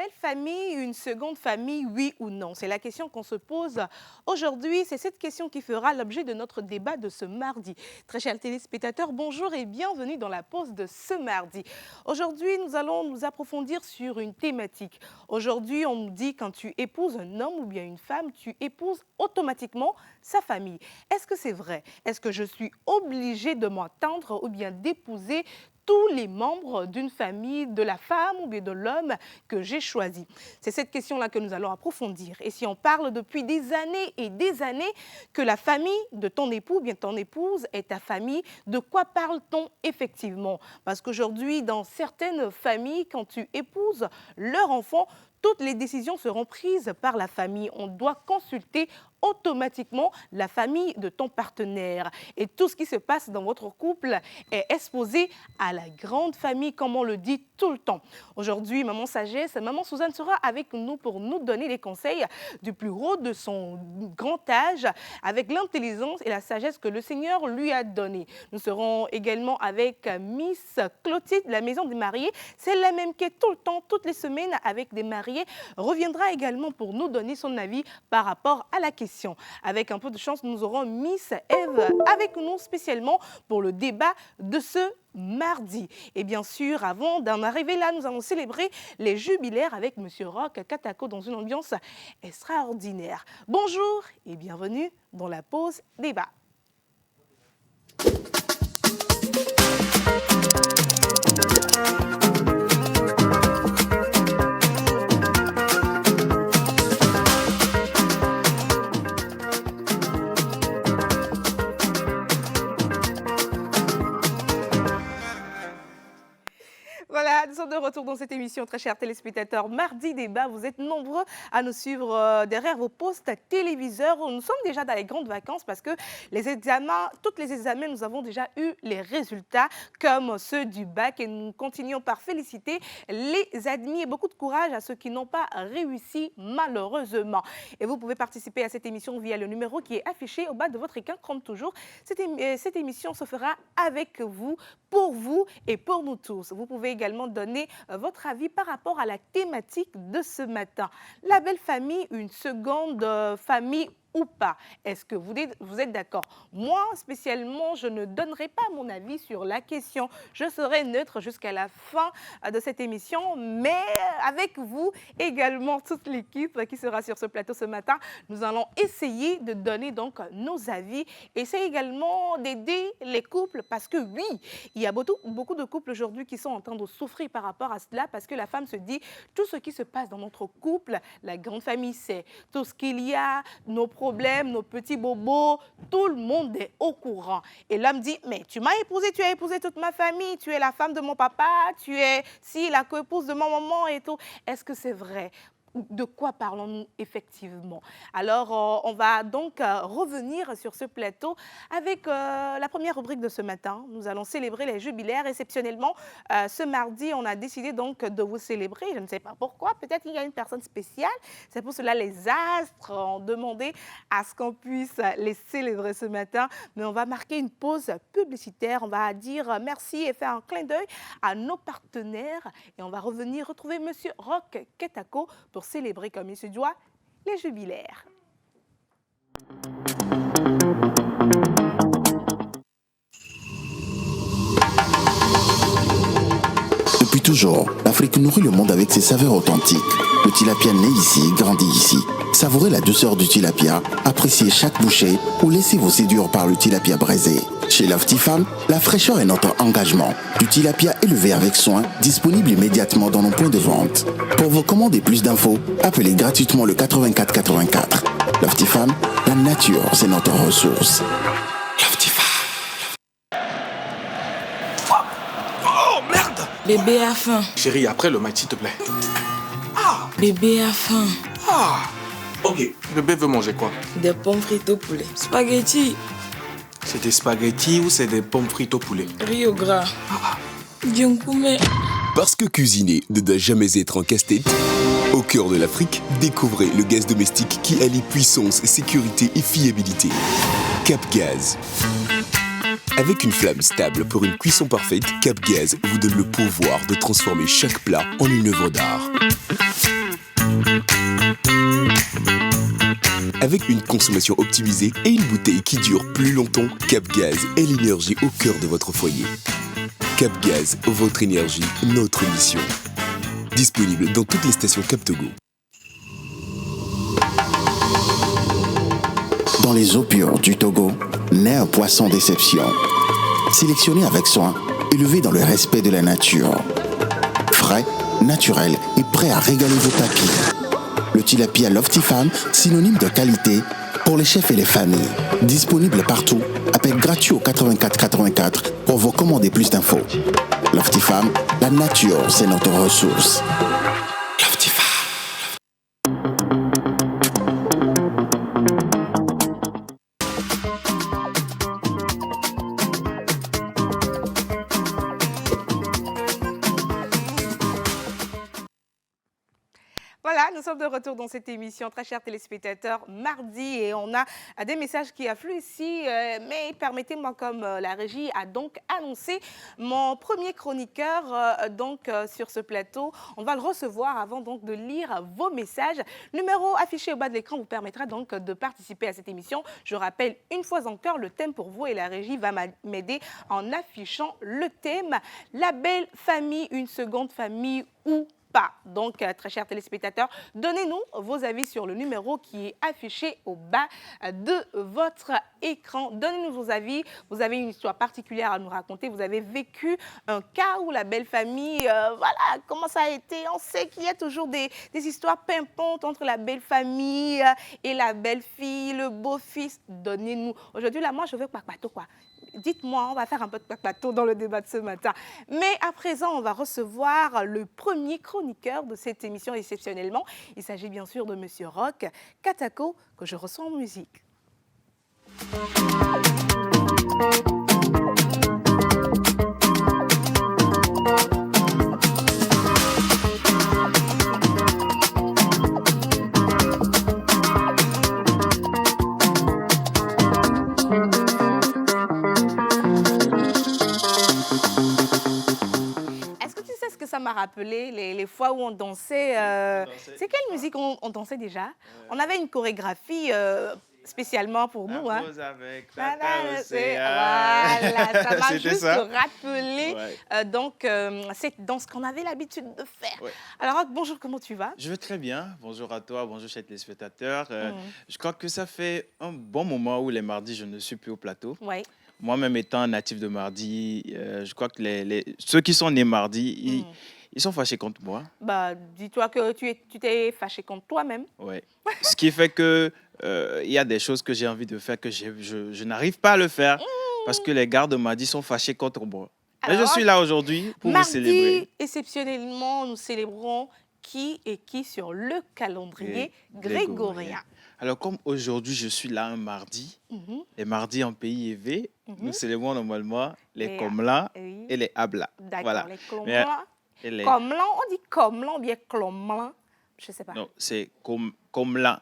belle famille, une seconde famille, oui ou non? C'est la question qu'on se pose aujourd'hui. C'est cette question qui fera l'objet de notre débat de ce mardi. Très chers téléspectateurs, bonjour et bienvenue dans la pause de ce mardi. Aujourd'hui, nous allons nous approfondir sur une thématique. Aujourd'hui, on nous dit quand tu épouses un homme ou bien une femme, tu épouses automatiquement sa famille. Est-ce que c'est vrai? Est-ce que je suis obligée de m'entendre ou bien d'épouser tous les membres d'une famille, de la femme ou bien de l'homme que j'ai choisi? C'est cette question-là que nous allons approfondir. Et si on parle depuis des années et des années que la famille de ton époux, bien ton épouse, est ta famille, de quoi parle-t-on effectivement? Parce qu'aujourd'hui, dans certaines familles, quand tu épouses leur enfant, toutes les décisions seront prises par la famille. On doit consulter automatiquement la famille de ton partenaire. Et tout ce qui se passe dans votre couple est exposé à la grande famille, comme on le dit tout le temps. Aujourd'hui, Maman Sagesse, Maman Suzanne sera avec nous pour nous donner les conseils du plus haut de son grand âge, avec l'intelligence et la sagesse que le Seigneur lui a donnée. Nous serons également avec Miss Clotilde, la maison des mariés. C'est la même qui est tout le temps, toutes les semaines avec des mariés, reviendra également pour nous donner son avis par rapport à la question. Avec un peu de chance, nous aurons Miss Eve avec nous spécialement pour le débat de ce mardi. Et bien sûr, avant d'en arriver là, nous allons célébrer les jubilaires avec Monsieur Roch Katako dans une ambiance extraordinaire. Bonjour et bienvenue dans la pause débat. Voilà, nous sommes de retour dans cette émission, très chers téléspectateurs. Mardi débat, vous êtes nombreux à nous suivre derrière vos postes téléviseurs. Nous sommes déjà dans les grandes vacances parce que les examens, tous les examens, nous avons déjà eu les résultats comme ceux du bac et nous continuons par féliciter les admis et beaucoup de courage à ceux qui n'ont pas réussi malheureusement. Et vous pouvez participer à cette émission via le numéro qui est affiché au bas de votre écran comme toujours. Cette émission se fera avec vous, pour vous et pour nous tous. Vous pouvez également donner votre avis par rapport à la thématique de ce matin. La belle famille, une seconde famille ou pas? Est-ce que vous êtes d'accord? Moi, spécialement, je ne donnerai pas mon avis sur la question. Je serai neutre jusqu'à la fin de cette émission, mais avec vous également, toute l'équipe qui sera sur ce plateau ce matin, nous allons essayer de donner donc nos avis. Essayer également d'aider les couples parce que oui, il y a beaucoup de couples aujourd'hui qui sont en train de souffrir par rapport à cela parce que la femme se dit tout ce qui se passe dans notre couple, la grande famille sait. Tout ce qu'il y a, nos problèmes, nos petits bobos, tout le monde est au courant. Et l'homme dit, mais tu m'as épousé, tu as épousé toute ma famille, tu es la femme de mon papa, tu es la co-épouse de mon maman et tout. Est-ce que c'est vrai? De quoi parlons-nous effectivement? Alors, on va donc revenir sur ce plateau avec la première rubrique de ce matin. Nous allons célébrer les jubilaires. Exceptionnellement, ce mardi, on a décidé donc de vous célébrer. Je ne sais pas pourquoi. Peut-être qu'il y a une personne spéciale. C'est pour cela les astres ont demandé à ce qu'on puisse les célébrer ce matin. Mais on va marquer une pause publicitaire. On va dire merci et faire un clin d'œil à nos partenaires. Et on va revenir retrouver Monsieur Roch Katako pour célébrer comme il se doit les jubilaires. Depuis toujours, l'Afrique nourrit le monde avec ses saveurs authentiques. Le tilapia naît ici, grandit ici. Savourez la douceur du tilapia, appréciez chaque bouchée ou laissez-vous séduire par le tilapia braisé. Chez Love Tifam, la fraîcheur est notre engagement. Du tilapia élevé avec soin, disponible immédiatement dans nos points de vente. Pour vos commandes et plus d'infos, appelez gratuitement le 84 84. Love Tifam, la nature, c'est notre ressource. Love Tifam. Oh merde! Bébé a faim. Chérie, après le match, s'il te plaît. Bébé a faim. Ok, bébé veut manger quoi? Des pommes frites au poulet. Spaghetti. C'est des spaghettis ou c'est des pommes frites au poulet? Riz au gras. Dionkoumé. Parce que cuisiner ne doit jamais être un casse-tête, au cœur de l'Afrique, découvrez le gaz domestique qui allie puissance, sécurité et fiabilité. Cap Gaz. Avec une flamme stable pour une cuisson parfaite, Cap Gaz vous donne le pouvoir de transformer chaque plat en une œuvre d'art. avec une consommation optimisée et une bouteille qui dure plus longtemps, Cap Gaz est l'énergie au cœur de votre foyer. Cap Gaz, votre énergie, notre mission. Disponible dans toutes les stations Cap Togo. Dans les eaux pures du Togo, naît un poisson d'exception. Sélectionné avec soin, élevé dans le respect de la nature. Frais, naturel et prêt à régaler vos papilles. Le tilapia Loftifam, synonyme de qualité pour les chefs et les familles. Disponible partout, appel gratuit au 84 84 pour vous commander plus d'infos. Loftifam, la nature, c'est notre ressource. Loftifam. Voilà, nous sommes de retour dans cette émission, très chers téléspectateurs, mardi, et on a des messages qui affluent ici, mais permettez-moi, comme la régie a donc annoncé, mon premier chroniqueur sur ce plateau, on va le recevoir avant donc de lire vos messages. Le numéro affiché au bas de l'écran vous permettra donc de participer à cette émission. Je rappelle une fois encore le thème pour vous et la régie va m'aider en affichant le thème. La belle famille, une seconde famille ou pas. Donc, très chers téléspectateurs, donnez-nous vos avis sur le numéro qui est affiché au bas de votre écran. Donnez-nous vos avis. Vous avez une histoire particulière à nous raconter. Vous avez vécu un cas où la belle famille, voilà, comment ça a été. On sait qu'il y a toujours des histoires pimpantes entre la belle famille et la belle fille, le beau-fils. Donnez-nous. Aujourd'hui, là, moi, je veux bateau, quoi. Dites-moi, on va faire un peu de plateau dans le débat de ce matin. Mais à présent, on va recevoir le premier chroniqueur de cette émission exceptionnellement. Il s'agit bien sûr de Monsieur Roch Katako, que je reçois en musique. Ça m'a rappelé les fois où on dansait. C'est quelle musique on dansait déjà? On avait une chorégraphie spécialement pour nous. Hein. Avec voilà, ça m'a juste rappelé cette danse qu'on avait l'habitude de faire. Ouais. Alors, bonjour, comment tu vas? Je vais très bien. Bonjour à toi, bonjour chers téléspectateurs. Je crois que ça fait un bon moment où les mardis, je ne suis plus au plateau. Ouais. Moi-même étant natif de mardi, je crois que ceux qui sont nés mardi, ils sont fâchés contre moi. Bah, dis-toi que tu t'es fâché contre toi-même. Oui. Ce qui fait que il y a des choses que j'ai envie de faire que je n'arrive pas à le faire parce que les gardes de mardi sont fâchés contre moi. Alors, mais je suis là aujourd'hui pour vous célébrer. Mardi, exceptionnellement, nous célébrons qui sur le calendrier grégorien. Alors, comme aujourd'hui, je suis là un mardi, les mardis en pays élevé, nous célébrons normalement les Komla et les Abla. D'accord, voilà. Les Komla. Komla, on dit Komla ou bien Klomla? Je ne sais pas. Non, c'est Komla.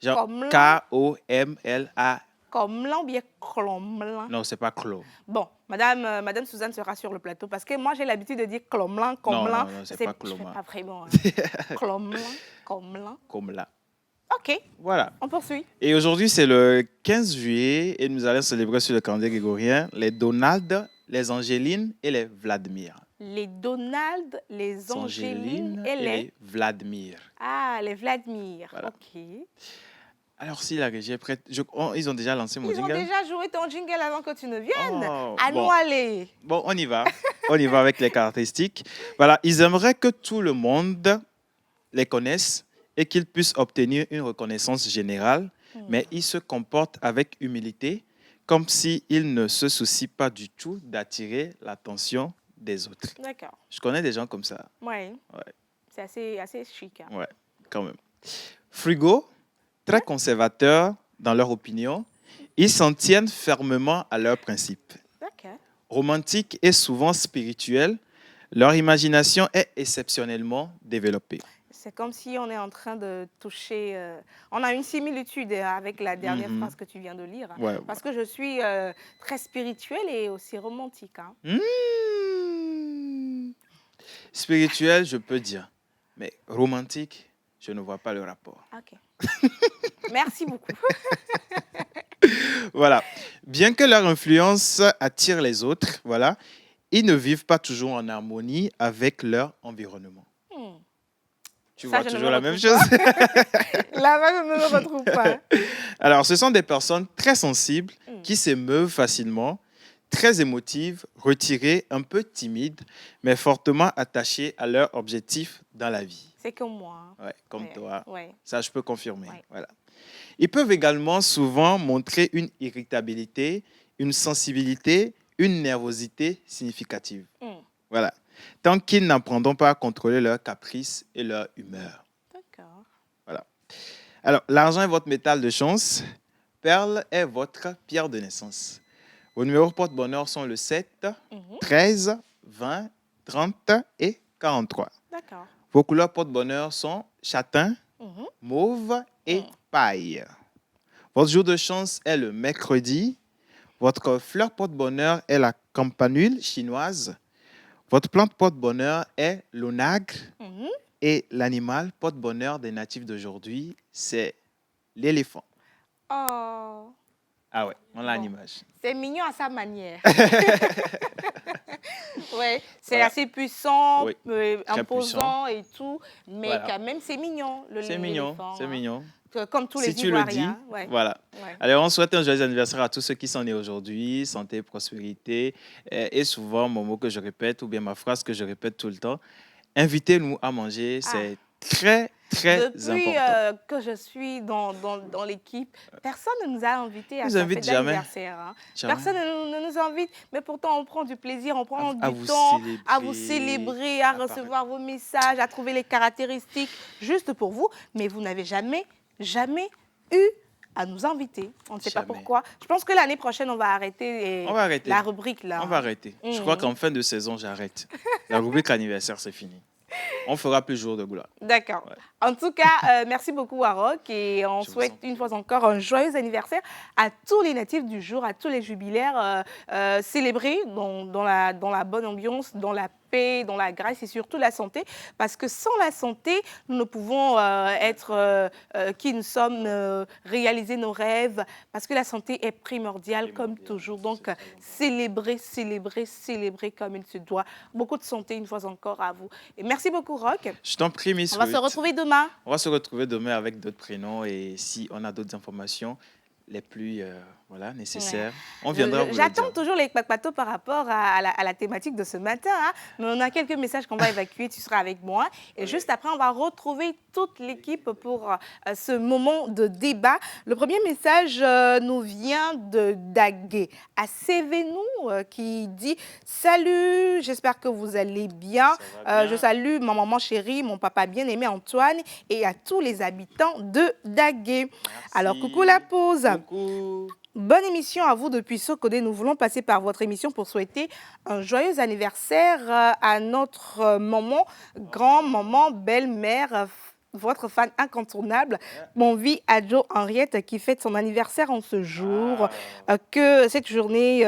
Genre K-O-M-L-A. Komla ou bien Klomla? Non, c'est pas Klom. Bon, Madame Suzanne sera sur le plateau parce que moi, j'ai l'habitude de dire Klomla, Komla. Non, c'est pas Kloma. C'est pas vraiment. Klomla, Komla. Komla. OK. Voilà. On poursuit. Et aujourd'hui, c'est le 15 juillet et nous allons célébrer sur le calendrier grégorien les Donald, les Angélines et les Vladimir. Les Donald, les Angélines et les Vladimir. Ah, les Vladimir. Voilà. OK. Alors, si la régie est prête, ils ont déjà lancé mon jingle. Ils ont déjà joué ton jingle avant que tu ne viennes. Allons aller. Bon, on y va. On y va avec les caractéristiques. Voilà, ils aimeraient que tout le monde les connaisse et qu'ils puissent obtenir une reconnaissance générale, mais ils se comportent avec humilité, comme s'ils ne se soucient pas du tout d'attirer l'attention des autres. D'accord. Je connais des gens comme ça. Ouais. C'est assez chic. Hein. Ouais, quand même. Frigo, très conservateurs dans leur opinion, ils s'en tiennent fermement à leurs principes. D'accord. Romantiques et souvent spirituels, leur imagination est exceptionnellement développée. C'est comme si on est en train de toucher... on a une similitude avec la dernière phrase que tu viens de lire. Ouais, parce que je suis très spirituelle et aussi romantique. Hein. Spirituel, je peux dire. Mais romantique, je ne vois pas le rapport. OK. Merci beaucoup. Voilà. Bien que leur influence attire les autres, voilà, ils ne vivent pas toujours en harmonie avec leur environnement. Tu Ça, vois je ne toujours me la même retrouve chose. Là-bas, je ne me retrouve pas. Alors, ce sont des personnes très sensibles qui s'émeuvent facilement, très émotives, retirées, un peu timides, mais fortement attachées à leur objectif dans la vie. C'est comme moi. Ouais, comme Ouais, toi. ouais. Ça, je peux confirmer. Ouais. Voilà. Ils peuvent également souvent montrer une irritabilité, une sensibilité, une nervosité significative. Voilà. Tant qu'ils n'apprendront pas à contrôler leurs caprices et leur humeur. D'accord. Voilà. Alors, l'argent est votre métal de chance. Perle est votre pierre de naissance. Vos numéros porte-bonheur sont le 7, 13, 20, 30 et 43. D'accord. Vos couleurs porte-bonheur sont châtain, mauve et paille. Votre jour de chance est le mercredi. Votre fleur porte-bonheur est la campanule chinoise. Votre plante porte-bonheur est l'onagre. Et l'animal porte-bonheur des natifs d'aujourd'hui, c'est l'éléphant. Oh, Ah ouais, on l'a en Bon. image. c'est mignon à sa manière. Ouais, c'est Voilà. assez puissant, Oui, imposant et tout, mais Voilà. quand même, c'est mignon. C'est mignon, l'éléphant, c'est hein. mignon. Comme tous les Si tu le dis, Ivoiriens. Ouais. voilà. Ouais. Alors, on souhaite un joyeux anniversaire à tous ceux qui sont nés aujourd'hui, santé, prospérité. Et souvent, mon mot que je répète, ou bien ma phrase que je répète tout le temps, invitez-nous à manger, c'est très, très Depuis important. que je suis dans l'équipe, personne ne nous a invités à Nous sa invite fête jamais. d'anniversaire. Hein. Jamais. Personne ne nous invite, mais pourtant on prend du plaisir, on prend À du vous temps à célébrer, vous célébrer, à à recevoir vos messages, à trouver les caractéristiques juste pour vous. Mais vous n'avez jamais eu à nous inviter. On ne sait pas Jamais. pourquoi. Je pense que l'année prochaine, on va arrêter, On va arrêter. la rubrique là. On va arrêter. Je crois qu'en fin de saison, j'arrête. La rubrique anniversaire, c'est fini. On fera plus jour de gloire. D'accord. Ouais. En tout cas, merci beaucoup à Rock et on Je vous souhaite en prie. une fois encore un joyeux anniversaire à tous les natifs du jour, à tous les jubilaires célébrés dans la bonne ambiance, dans la paix, dans la grâce et surtout la santé. Parce que sans la santé, nous ne pouvons être qui nous sommes, réaliser nos rêves. Parce que la santé est primordiale comme toujours. Donc, célébrer comme il se doit. Beaucoup de santé une fois encore à vous. Et merci beaucoup, Rock. Je t'en prie, Miss On va se Ruth. retrouver demain. On va se retrouver demain avec d'autres prénoms et si on a d'autres informations les plus nécessaires, on viendra vous le J'attends dire. toujours les kpakpatos par rapport à la thématique de ce matin. Hein. Mais on a quelques messages qu'on va évacuer. Tu seras avec moi. Et juste après, on va retrouver toute l'équipe pour ce moment de débat. Le premier message nous vient de Dagué à Sévénou qui dit « Salut, j'espère que vous allez bien. Ça va bien. Je salue ma maman chérie, mon papa bien-aimé Antoine et à tous les habitants de Dagué. » Merci. Alors, coucou la pause. Coucou. Bonne émission à vous depuis Sokodé. Nous voulons passer par votre émission pour souhaiter un joyeux anniversaire à notre maman, grand-maman, belle-mère, votre fan incontournable, mon vie Adjo Henriette, qui fête son anniversaire en ce jour. Que cette journée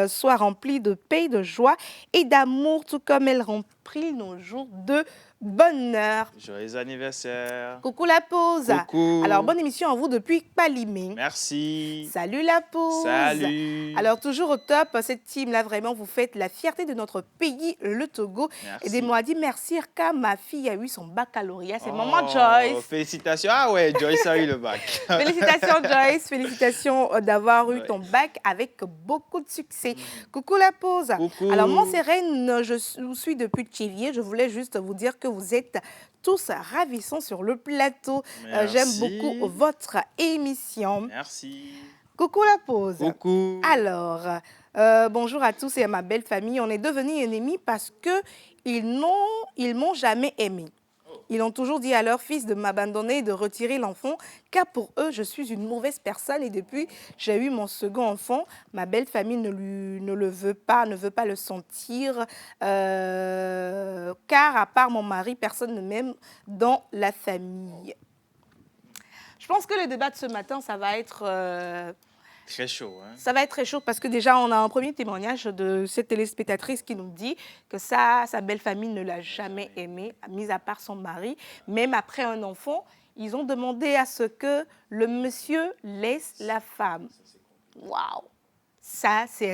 soit remplie de paix, de joie et d'amour, tout comme elle remplit nos jours de bonheur. Joyeux anniversaire. Coucou la pause. Coucou. Alors, bonne émission à vous depuis Palimé. Merci. Salut la pause. Salut. Alors, toujours au top, cette team-là, vraiment, vous faites la fierté de notre pays, le Togo. Merci. Et des mots à dire merci, car ma fille a eu son baccalauréat. C'est Oh, maman Joyce. Félicitations. Ah ouais, Joyce a eu le bac. Félicitations Joyce, félicitations d'avoir eu Ouais. ton bac avec beaucoup de succès. Coucou la pause. Coucou. Alors moi c'est Reine, je vous suis depuis Tchivier. Je voulais juste vous dire que vous êtes tous ravissants sur le plateau. J'aime Merci. beaucoup votre émission. Merci. Coucou la pause. Coucou. Alors, bonjour à tous et à ma belle famille. On est devenus ennemis parce qu'ils m'ont jamais aimé. Ils ont toujours dit à leur fils de m'abandonner et de retirer l'enfant, car pour eux, je suis une mauvaise personne. Et depuis, j'ai eu mon second enfant. Ma belle famille ne le veut pas, ne veut pas le sentir, car à part mon mari, personne ne m'aime dans la famille. Je pense que le débat de ce matin, ça va être... Très chaud, hein? Ça va être très chaud parce que déjà, on a un premier témoignage de cette téléspectatrice qui nous dit que sa belle famille ne l'a jamais aimé, mis à part son mari. Même après un enfant, ils ont demandé à ce que le monsieur laisse la femme. Waouh! Ça, c'est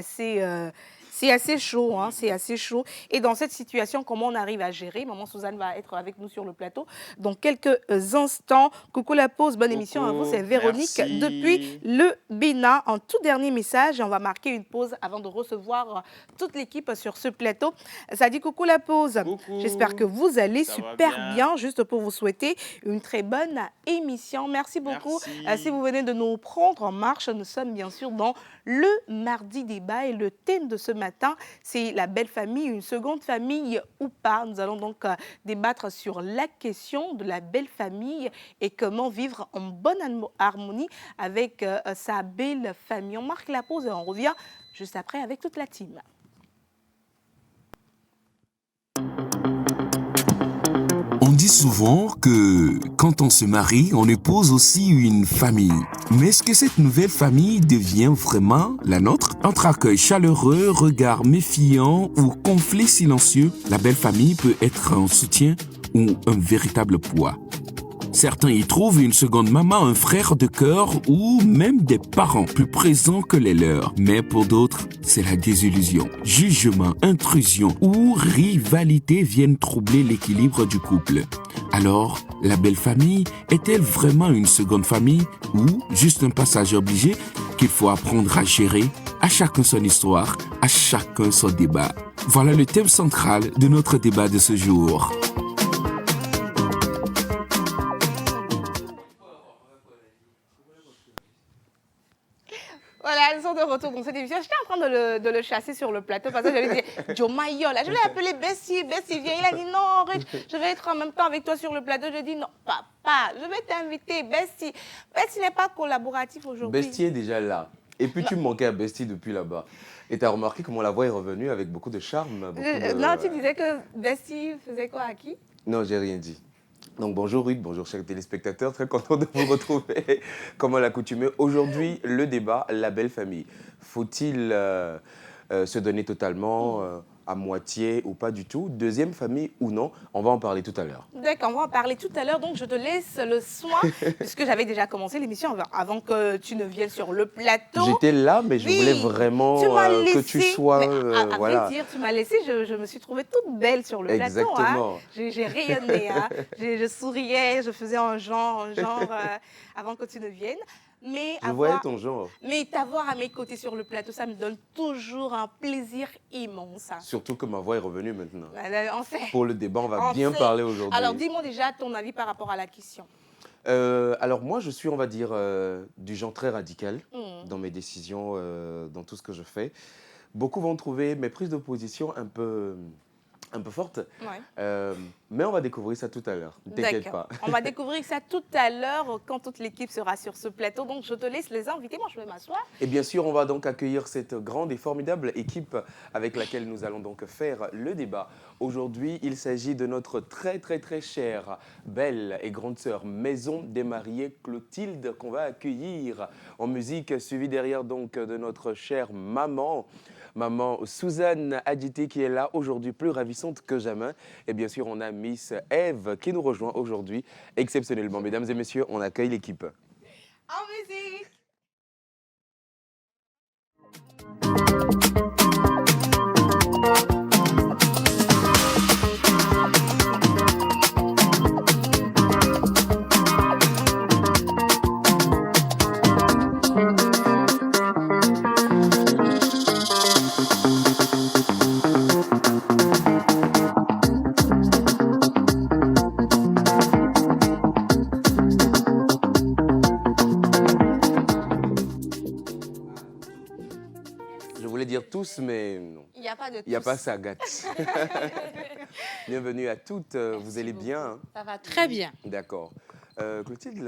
assez chaud, hein, c'est assez chaud. Et dans cette situation, comment on arrive à gérer? Maman Suzanne va être avec nous sur le plateau dans quelques instants. Coucou la pause, bonne émission à vous, c'est Véronique merci. depuis le Bénin. Un tout dernier message, et on va marquer une pause avant de recevoir toute l'équipe sur ce plateau. Ça dit coucou la pause. Coucou. J'espère que vous allez Ça va super bien. bien, juste pour vous souhaiter une très bonne émission. Merci beaucoup. Merci. Si vous venez de nous prendre en marche, nous sommes bien sûr dans le mardi débat et le thème de ce matin, c'est la belle famille, une seconde famille ou pas. Nous allons donc débattre sur la question de la belle famille et comment vivre en bonne harmonie avec sa belle famille. On marque la pause et on revient juste après avec toute la team. On dit souvent que quand on se marie, on épouse aussi une famille. Mais est-ce que cette nouvelle famille devient vraiment la nôtre? Entre accueil chaleureux, regard méfiant ou conflit silencieux, la belle famille peut être un soutien ou un véritable poids. Certains y trouvent une seconde maman, un frère de cœur ou même des parents plus présents que les leurs. Mais pour d'autres, c'est la désillusion. Jugement, intrusion ou rivalité viennent troubler l'équilibre du couple. Alors, la belle famille est-elle vraiment une seconde famille ou juste un passage obligé qu'il faut apprendre à gérer? À chacun son histoire, à chacun son débat. Voilà le thème central de notre débat de ce jour. Voilà, elles sont de retour dans cette émission. J'étais en train de le chasser sur le plateau parce que j'avais dit Joe Mayola. Je l'ai appelé Bessie. Bessie, viens. Il a dit non, Rich, je vais être en même temps avec toi sur le plateau. Je dis non, papa, je vais t'inviter. Bessie. Bessie n'est pas collaboratif aujourd'hui. Bestie est déjà là. Et puis tu me manquais à Bestie depuis là-bas. Et tu as remarqué comment la voix est revenue avec beaucoup de charme. Non, tu disais que Bessie faisait quoi à qui? Non, j'ai rien dit. Donc bonjour Ruth, bonjour chers téléspectateurs, très content de vous retrouver comme à l'accoutumée. Aujourd'hui, le débat, la belle famille. Faut-il se donner totalement, à moitié ou pas du tout? Deuxième famille ou non? On va en parler tout à l'heure. D'accord, on va en parler tout à l'heure. Donc, je te laisse le soin, puisque j'avais déjà commencé l'émission avant que tu ne viennes sur le plateau. J'étais là, mais je Oui, voulais vraiment tu m'as laissé, que tu sois... mais à voilà. vrai dire, tu m'as laissé, je me suis trouvée toute belle sur le plateau. Exactement. Hein. J'ai rayonné, hein. Je souriais, je faisais un genre avant que tu ne viennes. Mais Je voyais ton genre. Mais t'avoir à mes côtés sur le plateau, ça me donne toujours un plaisir immense. Surtout que ma voix est revenue maintenant. On sait. Pour le débat, on va On bien sait. parler aujourd'hui. Alors, dis-moi déjà ton avis par rapport à la question. Alors moi, je suis, on va dire, du genre très radical dans mes décisions, dans tout ce que je fais. Beaucoup vont trouver mes prises de position un peu fortes, Ouais. mais on va découvrir ça tout à l'heure. Ne t'inquiète D'accord. pas. On va découvrir ça tout à l'heure quand toute l'équipe sera sur ce plateau. Donc, je te laisse les inviter. Moi, je vais m'asseoir. Et bien sûr, on va donc accueillir cette grande et formidable équipe avec laquelle nous allons donc faire le débat. Aujourd'hui, il s'agit de notre très très très chère, belle et grande sœur Maison des Mariés Clotilde qu'on va accueillir en musique, suivie derrière donc de notre chère maman Suzanne Adjité qui est là aujourd'hui, plus ravissante que jamais. Et bien sûr, on a Miss Eve qui nous rejoint aujourd'hui exceptionnellement. Mesdames et messieurs, on accueille l'équipe. En musique. Je voulais dire tous, mais non. Il n'y a pas de Il n'y a tous. pas ça, gâte. Bienvenue à toutes. Vous allez bien, hein? Ça va très bien. D'accord. Clotilde,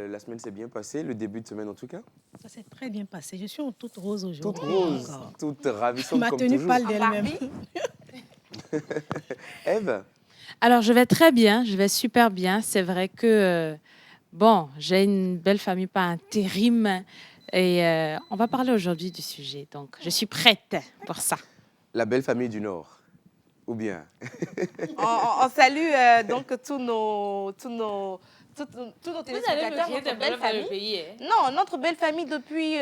la semaine s'est bien passée, le début de semaine en tout cas? Ça s'est très bien passé. Je suis en toute rose Toute aujourd'hui. rose, encore. toute ravissante Ma comme tenue toujours. parle En d'elle-même. Barbie. Ève, Alors, je vais très bien, je vais super bien. C'est vrai que, bon, j'ai une belle famille, pas intérim. Et on va parler aujourd'hui du sujet. Donc, je suis prête pour ça. la belle famille du Nord. Ou bien On salue donc tous tous nos Vous allez téléspectateurs, me crier notre des belle problèmes dans le famille. pays. Hein. Non, notre belle famille depuis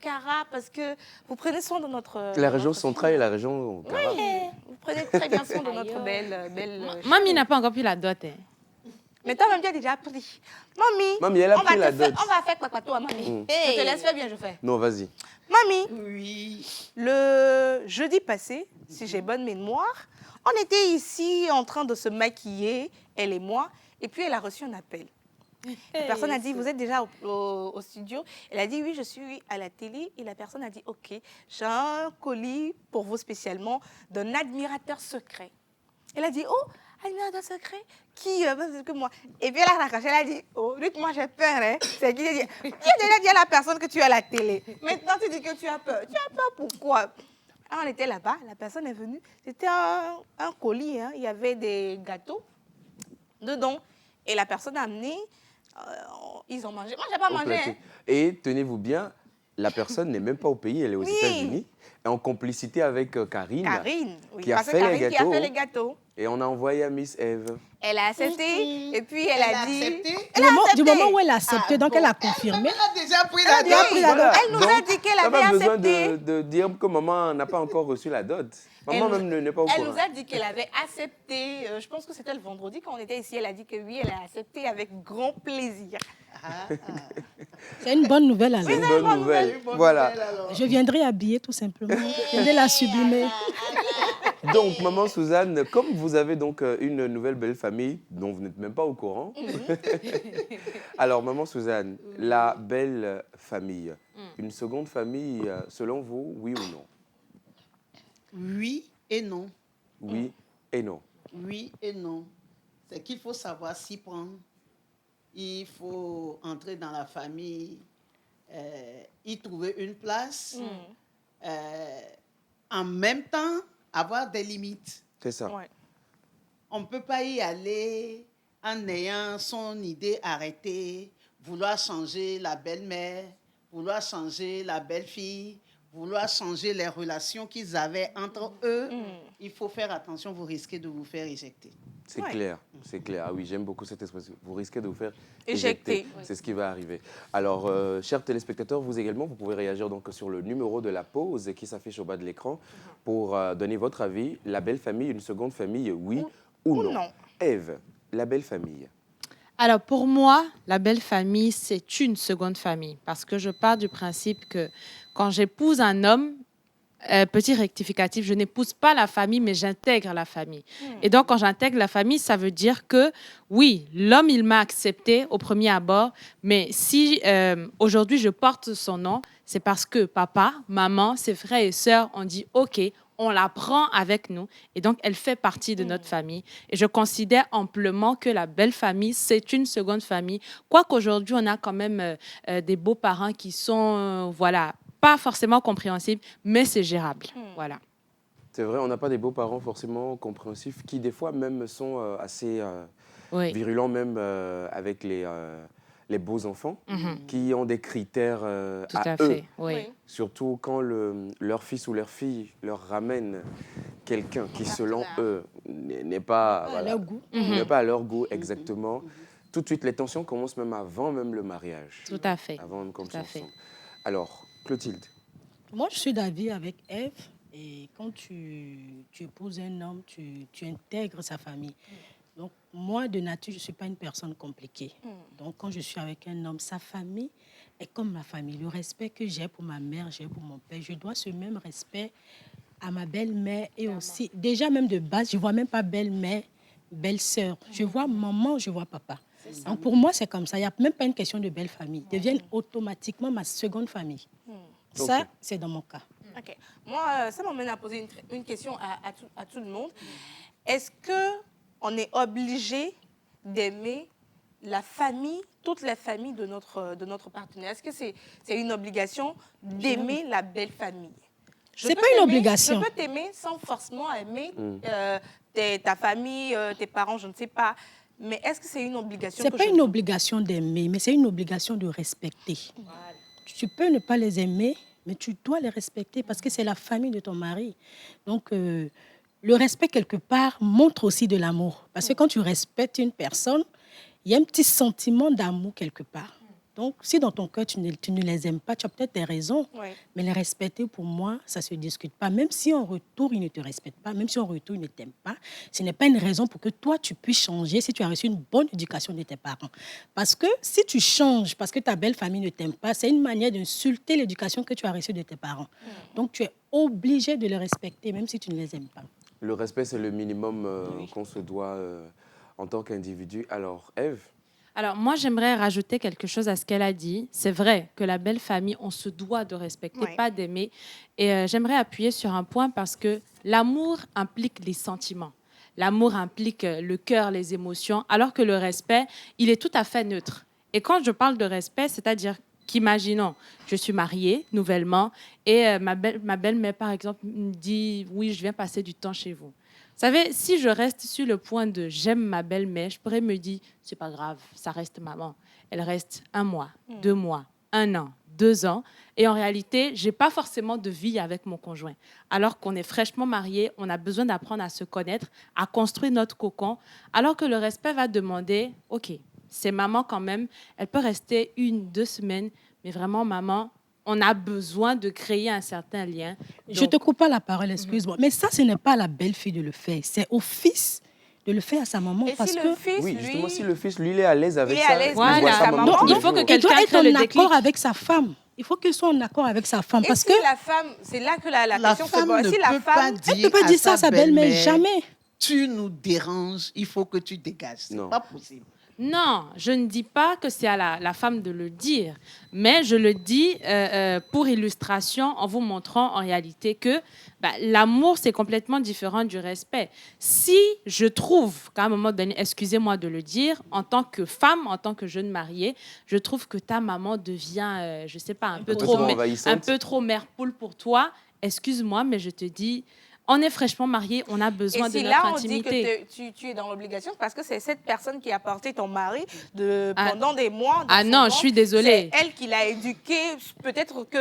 Cara, parce que vous prenez soin de notre... La région notre centrale et la région Cara. fille. Vous prenez très bien soin de Aïe, notre oh. belle Mamie n'a pas encore pris la dot. Hein. Mais toi-même, tu as déjà pris. Mamie, Mamie, elle a on pris va la te faire- dot. on va faire quoi, toi, mamie? Je te laisse faire bien, je fais. Non, vas-y. Mamie, Oui. le jeudi passé, si j'ai bonne mémoire, on était ici en train de se maquiller, elle et moi, et puis elle a reçu un appel. La personne a dit, vous êtes déjà au studio? Elle a dit, oui, je suis à la télé. Et la personne a dit, OK, j'ai un colis pour vous spécialement d'un admirateur secret. Elle a dit, oh, admirateur secret? Qui que moi. Et puis elle a raccroché, elle a dit, oh, dites-moi, j'ai peur. Hein. C'est qui? J'ai dit, tu as déjà dit à la personne que tu es à la télé. Maintenant, tu dis que tu as peur. Tu as peur pourquoi? Ah, on était là-bas, la personne est venue. C'était un colis, hein. Il y avait des gâteaux dedans. Et la personne a amené, ils ont mangé. Moi, je n'ai pas Au mangé. plateau. Hein. Et tenez-vous bien, la personne n'est même pas au pays, elle est aux Oui. États-Unis, et en complicité avec Karine, Karine, oui, qui a parce que fait les Karine qui a gâteaux. fait les gâteaux. Et on a envoyé à Miss Eve. Elle a accepté, et puis elle a dit... accepté? Elle a accepté. Du moment où elle a accepté, donc elle a confirmé. Elle a déjà pris Elle a la déjà dot. pris la dot. Elle nous a Donc, dit qu'elle t'as avait pas besoin accepté. de dire que maman n'a pas encore reçu la dot. Maman Elle- même n'est pas au Elle courant. nous a dit qu'elle avait accepté. Je pense que c'était le vendredi quand on était ici. Elle a dit que oui, elle a accepté avec grand plaisir. C'est une bonne nouvelle alors. C'est une bonne nouvelle. Voilà. Je viendrai habiller tout simplement. Je viendrai la sublimer. Donc, maman Suzanne, comme vous avez donc une nouvelle belle famille dont vous n'êtes même pas au courant, alors maman Suzanne, la belle famille, une seconde famille, selon vous, oui ou non? Oui et non. Oui et non. Oui et non. C'est qu'il faut savoir s'y prendre. Il faut entrer dans la famille, y trouver une place. En même temps, avoir des limites. C'est ça. Ouais. On ne peut pas y aller en ayant son idée arrêtée, vouloir changer la belle-mère, vouloir changer la belle-fille, vouloir changer les relations qu'ils avaient entre eux. Il faut faire attention, vous risquez de vous faire éjecter. C'est Ouais. clair, c'est clair. Ah oui, j'aime beaucoup cette expression. Vous risquez de vous faire Éjecter. éjecter. C'est ce qui va arriver. Alors, chers téléspectateurs, vous également, vous pouvez réagir donc sur le numéro de la pause qui s'affiche au bas de l'écran pour donner votre avis. La belle famille, une seconde famille, oui ou non? Ève, la belle famille. Alors pour moi, la belle famille, c'est une seconde famille parce que je pars du principe que quand j'épouse un homme, petit rectificatif, je n'épouse pas la famille, mais j'intègre la famille. Et donc, quand j'intègre la famille, ça veut dire que, oui, l'homme, il m'a accepté au premier abord, mais si aujourd'hui je porte son nom, c'est parce que papa, maman, ses frères et sœurs ont dit, OK, on la prend avec nous. Et donc, elle fait partie de notre famille. Et je considère amplement que la belle famille, c'est une seconde famille. Quoiqu'aujourd'hui, on a quand même des beaux-parents qui sont, voilà, pas forcément compréhensibles, mais c'est gérable. Voilà. C'est vrai, on n'a pas des beaux-parents forcément compréhensifs qui, des fois, même sont assez Oui. virulents, même avec les beaux enfants, qui ont des critères Tout à à eux. fait. Oui. Surtout quand leur fils ou leur fille leur ramène quelqu'un qui, selon eux, n'est pas, À leur goût. n'est pas à leur goût exactement. Tout de suite, les tensions commencent même avant même le mariage. Tout à fait. Avant même qu'on Tout à soit fait. ensemble. Alors, Clotilde. Moi, je suis d'avis avec Ève. Et quand tu épouses un homme, tu intègres sa famille. Donc, moi, de nature, je ne suis pas une personne compliquée. Donc, quand je suis avec un homme, sa famille est comme ma famille. Le respect que j'ai pour ma mère, j'ai pour mon père, je dois ce même respect à ma belle-mère et aussi, déjà même de base, je ne vois même pas belle-mère, belle-sœur. Je vois maman, je vois papa. Donc, pour moi, c'est comme ça. Il n'y a même pas une question de belle famille. Ils deviennent automatiquement ma seconde famille. Ça, c'est dans mon cas. OK. Moi, ça m'amène à poser une question à tout le monde. Est-ce qu'on est obligé d'aimer la famille, toutes les familles de notre partenaire? Est-ce que c'est une obligation d'aimer la belle famille? C'est pas une obligation. Je peux t'aimer sans forcément aimer ta famille, tes parents, je ne sais pas. Mais est-ce que c'est une obligation? Ce n'est pas une obligation d'aimer, mais c'est une obligation de respecter. Tu peux ne pas les aimer, mais tu dois les respecter parce que c'est la famille de ton mari. Donc, le respect, quelque part, montre aussi de l'amour. Parce que quand tu respectes une personne, il y a un petit sentiment d'amour quelque part. Donc, si dans ton cœur, tu ne les aimes pas, tu as peut-être des raisons, mais les respecter, pour moi, ça ne se discute pas. Même si en retour, ils ne te respectent pas, même si en retour, ils ne t'aiment pas, ce n'est pas une raison pour que toi, tu puisses changer si tu as reçu une bonne éducation de tes parents. Parce que si tu changes parce que ta belle famille ne t'aime pas, c'est une manière d'insulter l'éducation que tu as reçue de tes parents. Donc, tu es obligé de les respecter, même si tu ne les aimes pas. Le respect, c'est le minimum qu'on se doit en tant qu'individu. Alors, Ève? Alors, moi, j'aimerais rajouter quelque chose à ce qu'elle a dit. C'est vrai que la belle famille, on se doit de respecter, pas d'aimer. Et j'aimerais appuyer sur un point parce que l'amour implique les sentiments. L'amour implique le cœur, les émotions, alors que le respect, il est tout à fait neutre. Et quand je parle de respect, c'est-à-dire qu'imaginons, je suis mariée nouvellement et ma belle-mère, par exemple, me dit « Oui, je viens passer du temps chez vous ». Vous savez, si je reste sur le point de j'aime ma belle-mère, je pourrais me dire, c'est pas grave, ça reste maman. Elle reste 1 mois, 2 mois, 1 an, 2 ans. Et en réalité, j'ai pas forcément de vie avec mon conjoint. Alors qu'on est fraîchement mariés, on a besoin d'apprendre à se connaître, à construire notre cocon. Alors que le respect va demander, OK, c'est maman quand même, elle peut rester 1, 2 semaines, mais vraiment maman, on a besoin de créer un certain lien. Je ne te coupe pas la parole, excuse-moi. Mais ça, ce n'est pas à la belle-fille de le faire. C'est au fils de le faire à sa maman. Et parce si que... le fils, Oui, lui... justement, si le fils, lui, il est à l'aise avec ça. Voilà. Donc, il faut que quelqu'un doit être crée le en déclic. accord avec sa femme. Il faut qu'il soit en accord avec sa femme. Et Parce si que la femme, c'est là que la question se femme pose. ne Si la peut femme... pas elle ne peut pas dire ça à sa belle-mère, jamais. Tu nous déranges, il faut que tu dégages. C'est pas possible. Non, je ne dis pas que c'est à la femme de le dire, mais je le dis pour illustration en vous montrant en réalité que l'amour, c'est complètement différent du respect. Si je trouve qu'à un moment donné, excusez-moi de le dire, en tant que femme, en tant que jeune mariée, je trouve que ta maman devient, je ne sais pas, un peu trop mère poule pour toi, excuse-moi, mais je te dis... On est fraîchement mariés, on a besoin de notre intimité. Et si là, on dit que tu es dans l'obligation, parce que c'est cette personne qui a porté ton mari pendant des mois. Ah non, je suis désolée. C'est elle qui l'a éduqué. Peut-être que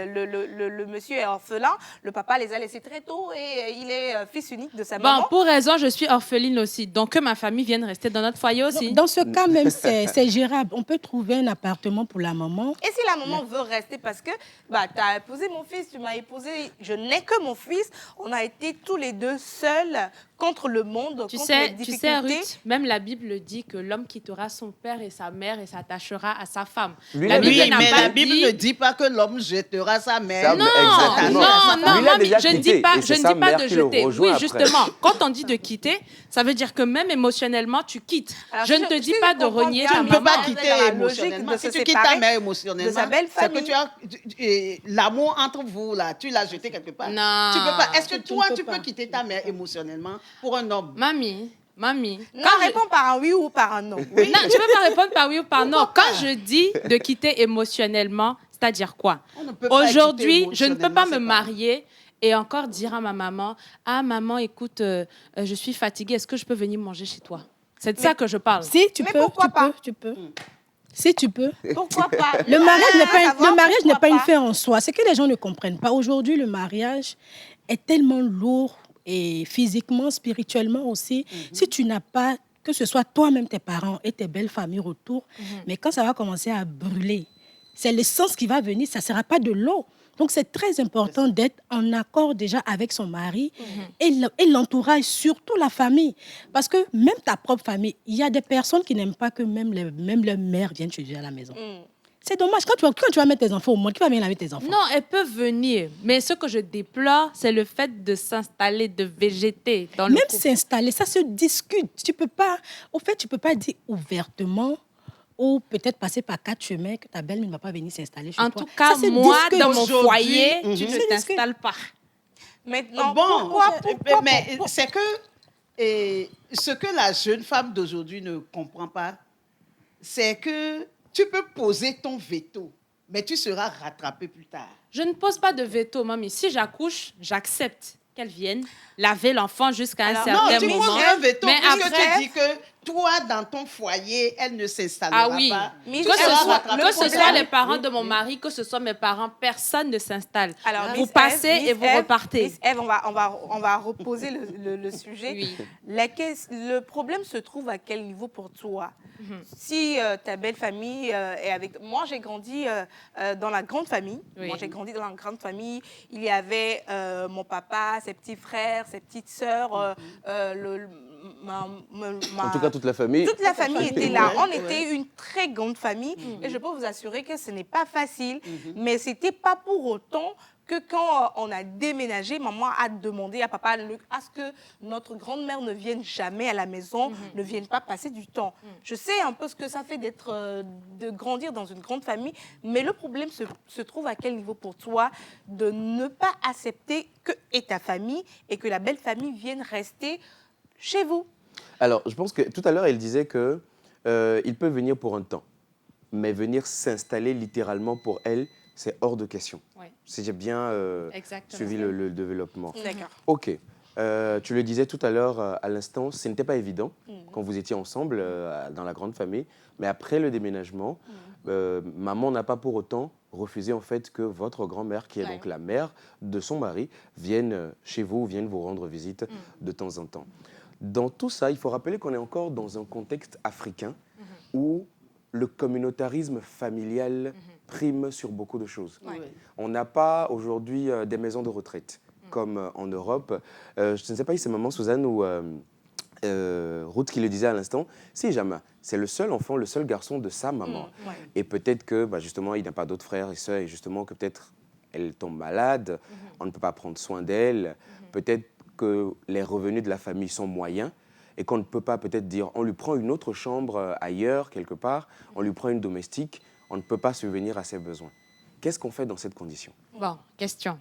le monsieur est orphelin. Le papa les a laissés très tôt et il est fils unique de sa maman. Bon, pour raison, je suis orpheline aussi. Donc, que ma famille vienne rester dans notre foyer aussi. Dans ce cas même, c'est gérable. On peut trouver un appartement pour la maman. Et si la maman veut rester parce que tu as épousé mon fils, tu m'as épousé, je n'ai que mon fils, on a été tous les deux seuls contre le monde, contre les difficultés. Tu sais, Ruth, même la Bible dit que l'homme quittera son père et sa mère et s'attachera à sa femme. La Bible ne dit pas que l'homme jettera sa mère. Non, mamie, je ne dis pas de jeter. Oui, justement, quand on dit de quitter, ça veut dire que même émotionnellement, tu quittes. Alors, je ne te dis pas de renier ta maman. Tu ne peux pas quitter émotionnellement. Si tu quittes ta mère émotionnellement, c'est que tu as l'amour entre vous, là, tu l'as jeté quelque part. Non. Tu peux pas. Est-ce que toi, tu peux quitter ta mère émotionnellement pour un homme? Mamie. Non, réponds par un oui ou par un non. Oui. Non, tu ne peux pas répondre par oui ou par non. Quand je dis de quitter émotionnellement, c'est-à-dire quoi? Aujourd'hui, je ne peux pas me marier et encore dire à ma maman, « Ah, maman, écoute, je suis fatiguée, est-ce que je peux venir manger chez toi ?» C'est de ça que je parle. Si, tu peux. Si tu peux. Pourquoi pas? Le mariage n'est pas une fin en soi. C'est que les gens ne comprennent pas. Aujourd'hui, le mariage est tellement lourd et physiquement, spirituellement aussi. Si tu n'as pas, que ce soit toi-même, tes parents et tes belles familles autour, mais quand ça va commencer à brûler, c'est l'essence qui va venir, ça ne sera pas de l'eau. Donc, c'est très important d'être en accord déjà avec son mari et l'entourage, surtout la famille. Parce que même ta propre famille, il y a des personnes qui n'aiment pas que même leur mère vienne chez eux à la maison. C'est dommage. Quand tu vas mettre tes enfants au monde, qui va venir avec tes enfants? Non, elles peuvent venir. Mais ce que je déplore, c'est le fait de s'installer, de végéter dans le couple. Même s'installer, ça se discute. Tu peux pas dire ouvertement ou peut-être passer par 4 chemins que ta belle ne va pas venir s'installer chez toi. En tout cas, moi, dans mon foyer, tu ne t'installes t'installes pas. Maintenant, pourquoi mais c'est que ce que la jeune femme d'aujourd'hui ne comprend pas, c'est que tu peux poser ton veto, mais tu seras rattrapé plus tard. Je ne pose pas de veto, mamie. Si j'accouche, j'accepte qu'elle vienne laver l'enfant jusqu'à un certain moment. Non, tu poses un veto parce que tu dis que toi, dans ton foyer, elle ne s'installera Ah oui, pas. Mais que elle va ce rattraper soit, le soit problème. les parents de mon mari, que ce soit mes parents, personne ne s'installe. Alors, Vous Miss passez Ève, et Miss vous Ève, repartez. Miss Ève, on va reposer le sujet. Oui. Le problème se trouve à quel niveau pour toi? Si ta belle famille est avec... Moi, j'ai grandi dans la grande famille. Oui. Moi, j'ai grandi dans la grande famille. Il y avait mon papa, ses petits frères, ses petites sœurs, En tout cas, toute la famille. toute la famille était là. Ouais, On ouais. était une très grande famille et je peux vous assurer que ce n'est pas facile, mais ce n'était pas pour autant que quand on a déménagé, maman a demandé à papa à ce que notre grand-mère ne vienne jamais à la maison, ne vienne pas passer du temps. Je sais un peu ce que ça fait de grandir dans une grande famille, mais le problème se trouve à quel niveau pour toi de ne pas accepter que est ta famille et que la belle famille vienne rester chez vous? Alors, je pense que tout à l'heure, elle disait que il peut venir pour un temps, mais venir s'installer littéralement pour elle, c'est hors de question. Ouais. Si j'ai bien Exactement. suivi le développement. D'accord. Ok. Tu le disais tout à l'heure, à l'instant, ce n'était pas évident quand vous étiez ensemble dans la grande famille, mais après le déménagement, maman n'a pas pour autant refusé en fait que votre grand-mère, qui est donc la mère de son mari, vienne chez vous, vienne vous rendre visite de temps en temps. Dans tout ça, il faut rappeler qu'on est encore dans un contexte africain où le communautarisme familial prime sur beaucoup de choses. Oui. On n'a pas aujourd'hui des maisons de retraite comme en Europe. Je ne sais pas si c'est maman Suzanne ou Ruth qui le disait à l'instant. Si jamais, c'est le seul enfant, le seul garçon de sa maman. Et peut-être que justement, il n'a pas d'autres frères et sœurs et justement que peut-être elle tombe malade, on ne peut pas prendre soin d'elle. Peut-être que les revenus de la famille sont moyens et qu'on ne peut pas peut-être dire on lui prend une autre chambre ailleurs, quelque part, on lui prend une domestique, on ne peut pas subvenir à ses besoins. Qu'est-ce qu'on fait dans cette condition? Bon, question.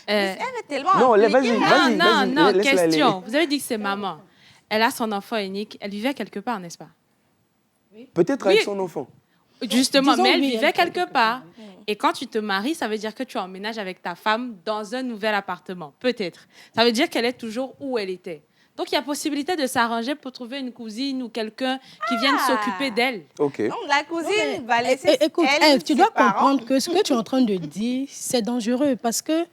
Elle est tellement Non, impliquée. vas-y, Non, laisse-la aller. question. Vous avez dit que c'est maman. Elle a son enfant unique. Elle vivait quelque part, n'est-ce pas? Peut-être avec son enfant. Justement, Disons mais elle oui, vivait elle quelque part. Et quand tu te maries, ça veut dire que tu emménages avec ta femme dans un nouvel appartement. Peut-être. Ça veut dire qu'elle est toujours où elle était. Donc, il y a possibilité de s'arranger pour trouver une cousine ou quelqu'un qui vienne s'occuper d'elle. Ok. Donc, la cousine va laisser Écoute, elle, Ève, tu ses dois parents. comprendre que ce que tu es en train de dire, c'est dangereux parce que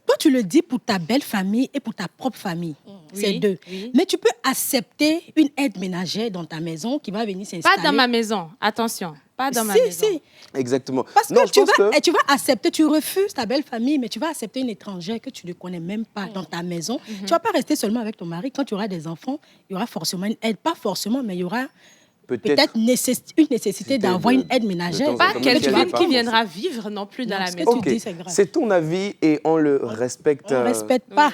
toi, tu le dis pour ta belle famille et pour ta propre famille. C'est Oui, deux. oui. Mais tu peux accepter une aide ménagère dans ta maison qui va venir s'installer. Pas dans ma maison. Attention. Pas dans ma Si, maison. si. Exactement. Parce Non, que je tu pense que- vas accepter, tu refuses ta belle famille, mais tu vas accepter une étrangère que tu ne connais même pas dans ta maison. Tu ne vas pas rester seulement avec ton mari. Quand tu auras des enfants, il y aura forcément une aide. Pas forcément, mais il y aura peut-être une nécessité d'avoir une aide ménagère. temps Pas en temps, quelqu'un même si elle qui est viendra vivre non plus dans la ce que maison. tu dis, c'est grave. C'est ton avis et on le respecte. On ne respecte pas.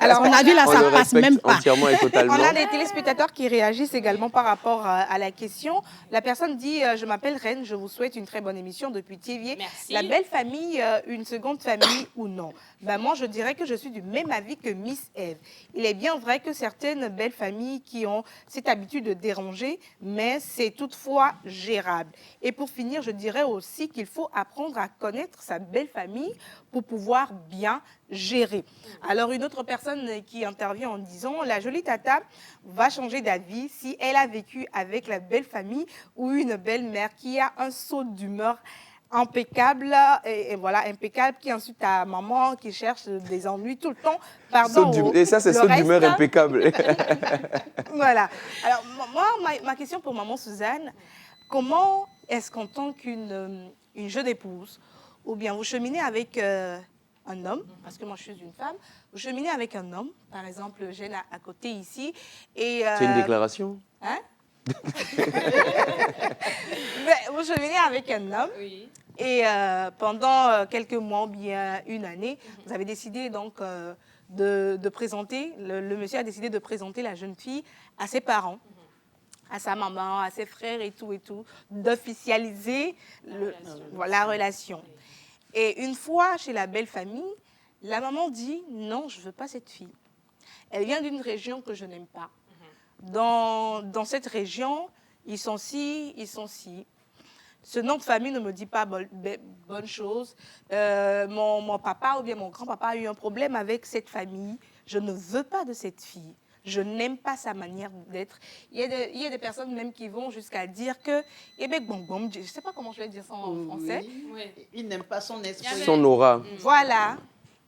Alors, Son avis, là, on ça le passe respecte même pas. entièrement et totalement. On a des téléspectateurs qui réagissent également par rapport à la question. La personne dit je m'appelle Reine, je vous souhaite une très bonne émission depuis Thiévier. Merci. La belle famille, une seconde famille ou non? Ben, moi, je dirais que je suis du même avis que Miss Ève. Il est bien vrai que certaines belles familles qui ont cette habitude de déranger, mais c'est toutefois gérable. Et pour finir, je dirais aussi qu'il faut apprendre à connaître sa belle famille pour pouvoir bien gérer. Alors, une autre personne qui intervient en disant la jolie tata va changer d'avis si elle a vécu avec la belle famille ou une belle-mère qui a un saut d'humeur impeccable et voilà impeccable qui ensuite a maman qui cherche des ennuis tout le temps. Pardon. Et ça, c'est le saut d'humeur reste. impeccable. Voilà. Alors, moi, ma question pour maman Suzanne, comment est-ce qu'en tant qu'une une jeune épouse, ou bien vous cheminez avec un homme, parce que moi je suis une femme, vous cheminez avec un homme, par exemple, Eugène à côté ici, et... C'est une déclaration. Hein? Mais vous cheminez avec un homme, et pendant quelques mois, ou bien une année, vous avez décidé donc de présenter, le monsieur a décidé de présenter la jeune fille à ses parents, à sa maman, à ses frères et tout, d'officialiser la relation. Et une fois chez la belle famille, la maman dit « Non, je ne veux pas cette fille. Elle vient d'une région que je n'aime pas. Dans cette région, ils sont ci, ils sont ci. Ce nom de famille ne me dit pas bonne chose. Mon papa ou bien mon grand-papa a eu un problème avec cette famille. Je ne veux pas de cette fille. je n'aime pas sa manière d'être. Il y a des personnes même qui vont jusqu'à dire que, je ne sais pas comment je vais dire ça en français. Oui. Il n'aime pas son esprit. Son aura. Voilà.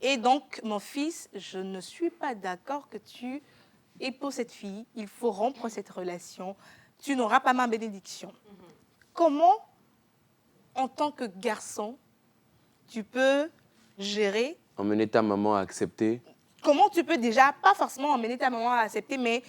Et donc, mon fils, je ne suis pas d'accord que tu épouses cette fille. Il faut rompre cette relation. Tu n'auras pas ma bénédiction. Comment, en tant que garçon, tu peux gérer... Emmener ta maman à accepter. Comment tu peux déjà, pas forcément emmener ta maman à accepter, mais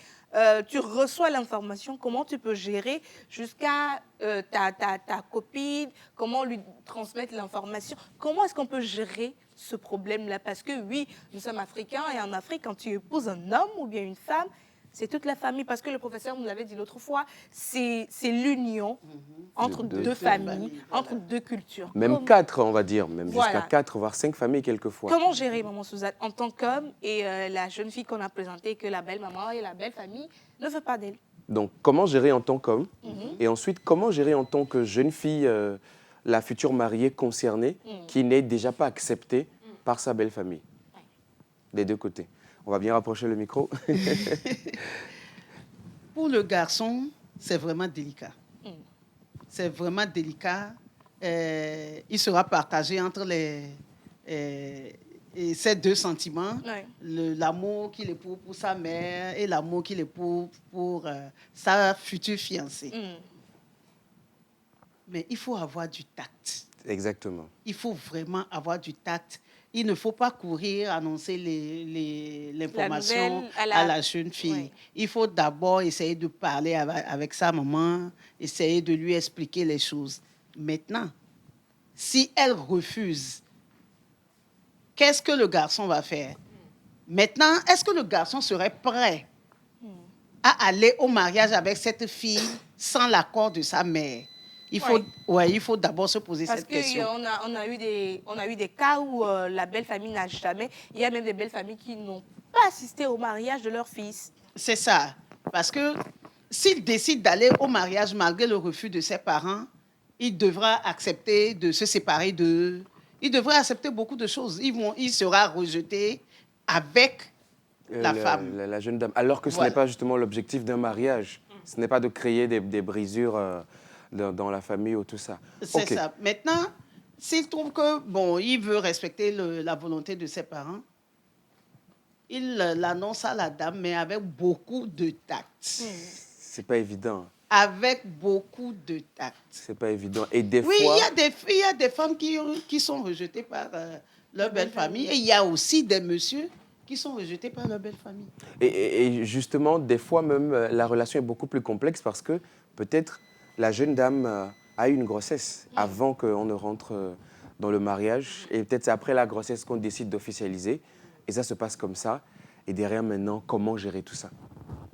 tu reçois l'information, comment tu peux gérer jusqu'à ta copine, comment lui transmettre l'information. Comment est-ce qu'on peut gérer ce problème-là? Parce que oui, nous sommes africains et en Afrique, quand tu épouses un homme ou bien une femme, c'est toute la famille. Parce que le professeur nous l'avait dit l'autre fois, c'est l'union entre deux familles, entre deux cultures. Même 4, on va dire, même Voilà. jusqu'à 4, voire 5 familles quelquefois. Comment gérer, maman Suzanne, en tant qu'homme et la jeune fille qu'on a présentée, que la belle maman et la belle famille ne veulent pas d'elle? Donc, comment gérer en tant qu'homme? Et ensuite, comment gérer en tant que jeune fille la future mariée concernée qui n'est déjà pas acceptée par sa belle famille? Des deux côtés. On va bien rapprocher le micro. Pour le garçon, c'est vraiment délicat. C'est vraiment délicat. Il sera partagé entre ces deux sentiments. Ouais. L'amour qu'il éprouve pour sa mère et l'amour qu'il éprouve pour sa future fiancée. Mais il faut avoir du tact. Exactement. Il faut vraiment avoir du tact. Il ne faut pas courir annoncer l'information à la jeune fille. Oui. Il faut d'abord essayer de parler avec sa maman, essayer de lui expliquer les choses. Maintenant, si elle refuse, qu'est-ce que le garçon va faire? Maintenant, est-ce que le garçon serait prêt à aller au mariage avec cette fille sans l'accord de sa mère? Il faut d'abord se poser cette question. Parce qu'on a eu des cas où la belle famille n'a jamais... Il y a même des belles familles qui n'ont pas assisté au mariage de leur fils. C'est ça. Parce que s'il décide d'aller au mariage malgré le refus de ses parents, il devra accepter de se séparer d'eux. Il devra accepter beaucoup de choses. Il sera rejeté avec la femme. La jeune dame. Alors que ce n'est pas justement l'objectif d'un mariage. Ce n'est pas de créer des brisures dans la famille ou tout ça. C'est ça. Maintenant, s'il trouve que, il veut respecter la volonté de ses parents, il l'annonce à la dame, mais avec beaucoup de tact. C'est pas évident. Avec beaucoup de tact. C'est pas évident. Et des fois... Oui, il y a des femmes qui sont rejetées par leur belle famille. Et il y a aussi des messieurs qui sont rejetés par leur belle famille. Et justement, des fois même, la relation est beaucoup plus complexe parce que peut-être la jeune dame a eu une grossesse avant qu'on ne rentre dans le mariage. Et peut-être c'est après la grossesse qu'on décide d'officialiser. Et ça se passe comme ça. Et derrière, maintenant, comment gérer tout ça?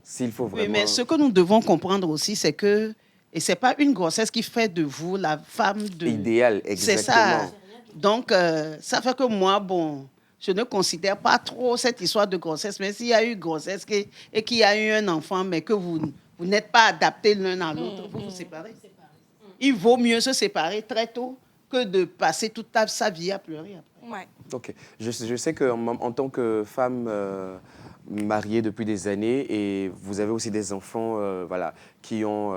S'il faut vraiment... Oui, mais ce que nous devons comprendre aussi, c'est que... Et ce n'est pas une grossesse qui fait de vous la femme de... Idéal, exactement. C'est ça. Donc, ça fait que moi, je ne considère pas trop cette histoire de grossesse. Mais s'il y a eu grossesse et qu'il y a eu un enfant, mais que vous n'êtes pas adaptés l'un à l'autre, vous vous séparez. Il vaut mieux se séparer très tôt que de passer toute sa vie à pleurer après. Ouais. Ok. Je sais qu'en tant que femme mariée depuis des années, et vous avez aussi des enfants qui ont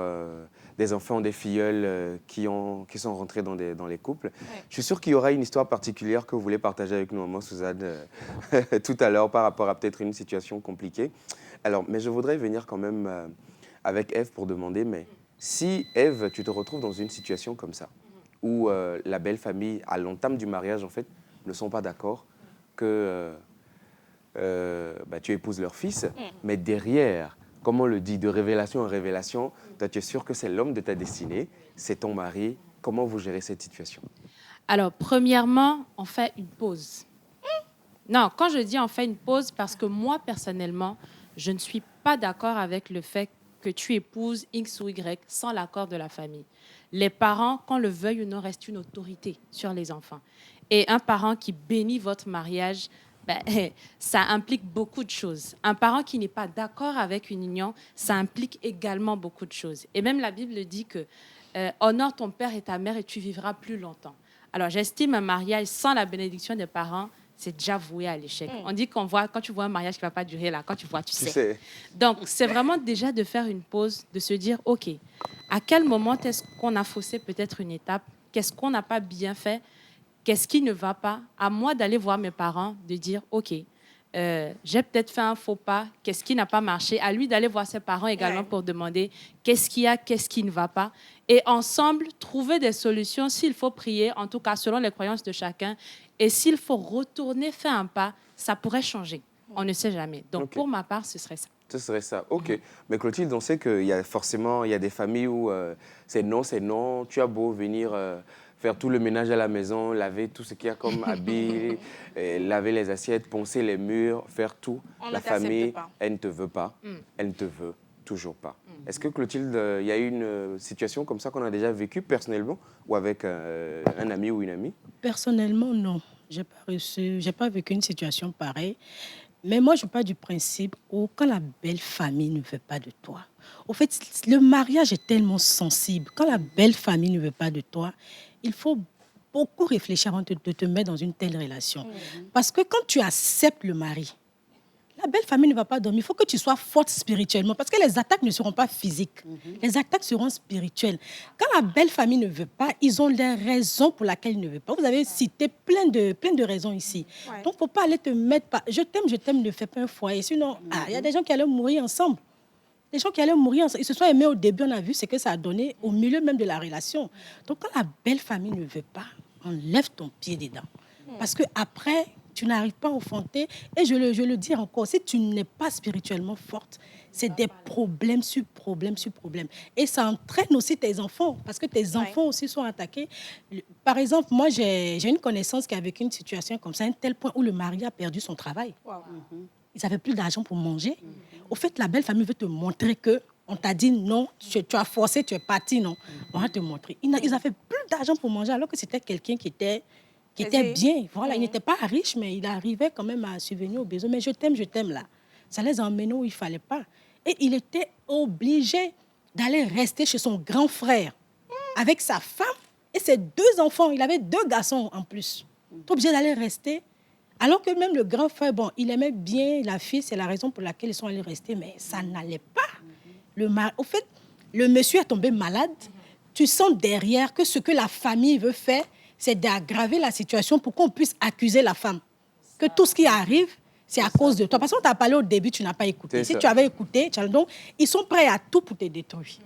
des enfants, des filleuls qui sont rentrés dans les couples. Ouais. Je suis sûr qu'il y aura une histoire particulière que vous voulez partager avec nous, maman Suzanne, tout à l'heure par rapport à peut-être une situation compliquée. Alors, mais je voudrais venir quand même avec Ève pour demander, mais si Ève, tu te retrouves dans une situation comme ça, où la belle famille, à l'entame du mariage, en fait, ne sont pas d'accord que tu épouses leur fils, mais derrière, comme on le dit, de révélation en révélation, toi, tu es sûr que c'est l'homme de ta destinée, c'est ton mari. Comment vous gérez cette situation? Alors, premièrement, on fait une pause. Non, quand je dis on fait une pause, parce que moi, personnellement, je ne suis pas d'accord avec le fait que tu épouses X ou Y sans l'accord de la famille. Les parents, qu'on le veuille ou non, restent une autorité sur les enfants. Et un parent qui bénit votre mariage, ça implique beaucoup de choses. Un parent qui n'est pas d'accord avec une union, ça implique également beaucoup de choses. Et même la Bible dit que honore ton père et ta mère et tu vivras plus longtemps. Alors j'estime un mariage sans la bénédiction des parents, c'est déjà voué à l'échec. On dit quand tu vois un mariage qui ne va pas durer, là, quand tu vois, tu sais. sais. Donc, c'est vraiment déjà de faire une pause, de se dire, OK, à quel moment est-ce qu'on a faussé peut-être une étape? Qu'est-ce qu'on n'a pas bien fait? Qu'est-ce qui ne va pas? À moi d'aller voir mes parents, de dire, OK, j'ai peut-être fait un faux pas, qu'est-ce qui n'a pas marché? À lui d'aller voir ses parents également pour demander qu'est-ce qu'il y a, qu'est-ce qui ne va pas? Et ensemble, trouver des solutions, s'il faut prier, en tout cas selon les croyances de chacun, et s'il faut retourner faire un pas, ça pourrait changer. On ne sait jamais. Donc, pour ma part, ce serait ça. Ce serait ça, ok. Mais Clotilde, on sait qu'il y a forcément des familles où c'est non, tu as beau venir faire tout le ménage à la maison, laver tout ce qu'il y a comme habits, laver les assiettes, poncer les murs, faire tout. La famille, elle ne te veut pas, elle ne te veut toujours pas. Est-ce que Clotilde, il y a eu une situation comme ça qu'on a déjà vécue personnellement ou avec un ami ou une amie? Personnellement, non. Je n'ai pas vécu une situation pareille. Mais moi, je pars du principe où quand la belle famille ne veut pas de toi, au fait, le mariage est tellement sensible. Quand la belle famille ne veut pas de toi, il faut beaucoup réfléchir avant de te mettre dans une telle relation. Parce que quand tu acceptes le mari, la belle famille ne va pas dormir. Il faut que tu sois forte spirituellement parce que les attaques ne seront pas physiques. Les attaques seront spirituelles. Quand la belle famille ne veut pas, ils ont des raisons pour lesquelles ils ne veulent pas. Vous avez cité plein de raisons ici. Donc, il ne faut pas aller te mettre... Je t'aime, ne fais pas un foyer. Sinon, il y a des gens qui allaient mourir ensemble. Des gens qui allaient mourir ensemble. Ils se sont aimés au début, on a vu ce que ça a donné au milieu même de la relation. Donc, quand la belle famille ne veut pas, enlève ton pied dedans. Parce qu'après... tu n'arrives pas à enfanter. Et je le dis encore, si tu n'es pas spirituellement forte, c'est des problèmes sur problèmes sur problèmes. Et ça entraîne aussi tes enfants, parce que tes enfants aussi sont attaqués. Par exemple, moi, j'ai une connaissance qui a vécu une situation comme ça, à un tel point où le mari a perdu son travail. Ils n'avaient plus d'argent pour manger. Au fait, la belle famille veut te montrer que on t'a dit non, tu as forcé, tu es parti, non. On va te montrer. Ils n'avaient plus d'argent pour manger, alors que c'était quelqu'un qui était bien. Voilà, il n'était pas riche, mais il arrivait quand même à subvenir aux besoins. Mais je t'aime là. Ça les a emmenés où il ne fallait pas. Et il était obligé d'aller rester chez son grand frère avec sa femme et ses 2 enfants. Il avait 2 garçons en plus. Il était obligé d'aller rester. Alors que même le grand frère, bon, il aimait bien la fille, c'est la raison pour laquelle ils sont allés rester, mais ça n'allait pas. Au fait, le monsieur est tombé malade. Tu sens derrière que ce que la famille veut faire, c'est d'aggraver la situation pour qu'on puisse accuser la femme. Que tout ce qui arrive, c'est à cause de toi. Parce qu'on t'a parlé au début, tu n'as pas écouté. Si tu avais écouté, donc, ils sont prêts à tout pour te détruire.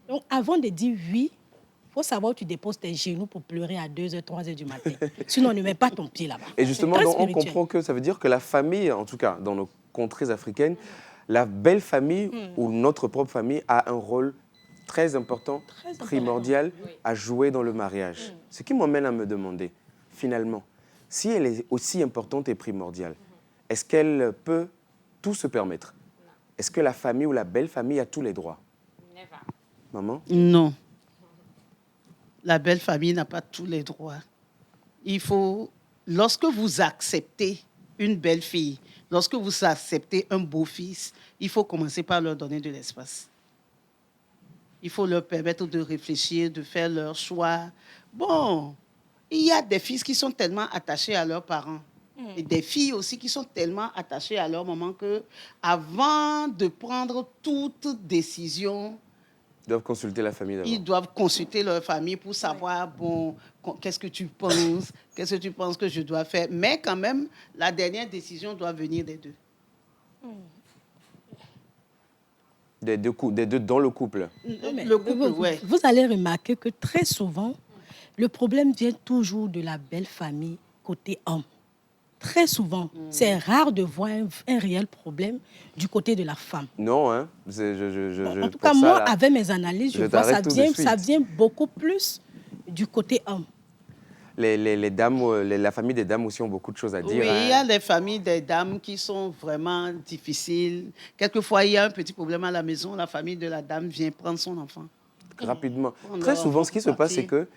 Donc, avant de dire oui, il faut savoir où tu déposes tes genoux pour pleurer à 2h, 3h du matin. Sinon, ne mets pas ton pied là-bas. Et justement, on comprend que ça veut dire que la famille, en tout cas dans nos contrées africaines, la belle famille ou notre propre famille a un rôle très important, primordial à jouer dans le mariage. Ce qui m'emmène à me demander, finalement, si elle est aussi importante et primordiale, est-ce qu'elle peut tout se permettre? Est-ce que la famille ou la belle famille a tous les droits? Maman? Non. La belle famille n'a pas tous les droits. Il faut, lorsque vous acceptez une belle fille, lorsque vous acceptez un beau-fils, il faut commencer par leur donner de l'espace. Il faut leur permettre de réfléchir, de faire leur choix. Bon, il y a des fils qui sont tellement attachés à leurs parents. Et des filles aussi qui sont tellement attachées à leur maman que, avant de prendre toute décision, Ils doivent consulter la famille d'abord. ils doivent consulter leur famille pour savoir, bon, qu'est-ce que tu penses? Qu'est-ce que tu penses que je dois faire? Mais quand même, la dernière décision doit venir des 2. Des deux dans le couple. Le couple, ouais. Vous allez remarquer que très souvent, le problème vient toujours de la belle famille côté homme. Très souvent. C'est rare de voir un réel problème du côté de la femme. Non, hein. En tout cas, moi, avec mes analyses, je vois que ça vient beaucoup plus du côté homme. Les dames, la famille des dames aussi ont beaucoup de choses à dire. Oui, il y a des familles des dames qui sont vraiment difficiles. Quelquefois, il y a un petit problème à la maison, la famille de la dame vient prendre son enfant. Rapidement. Très souvent, ce qui se passe, c'est que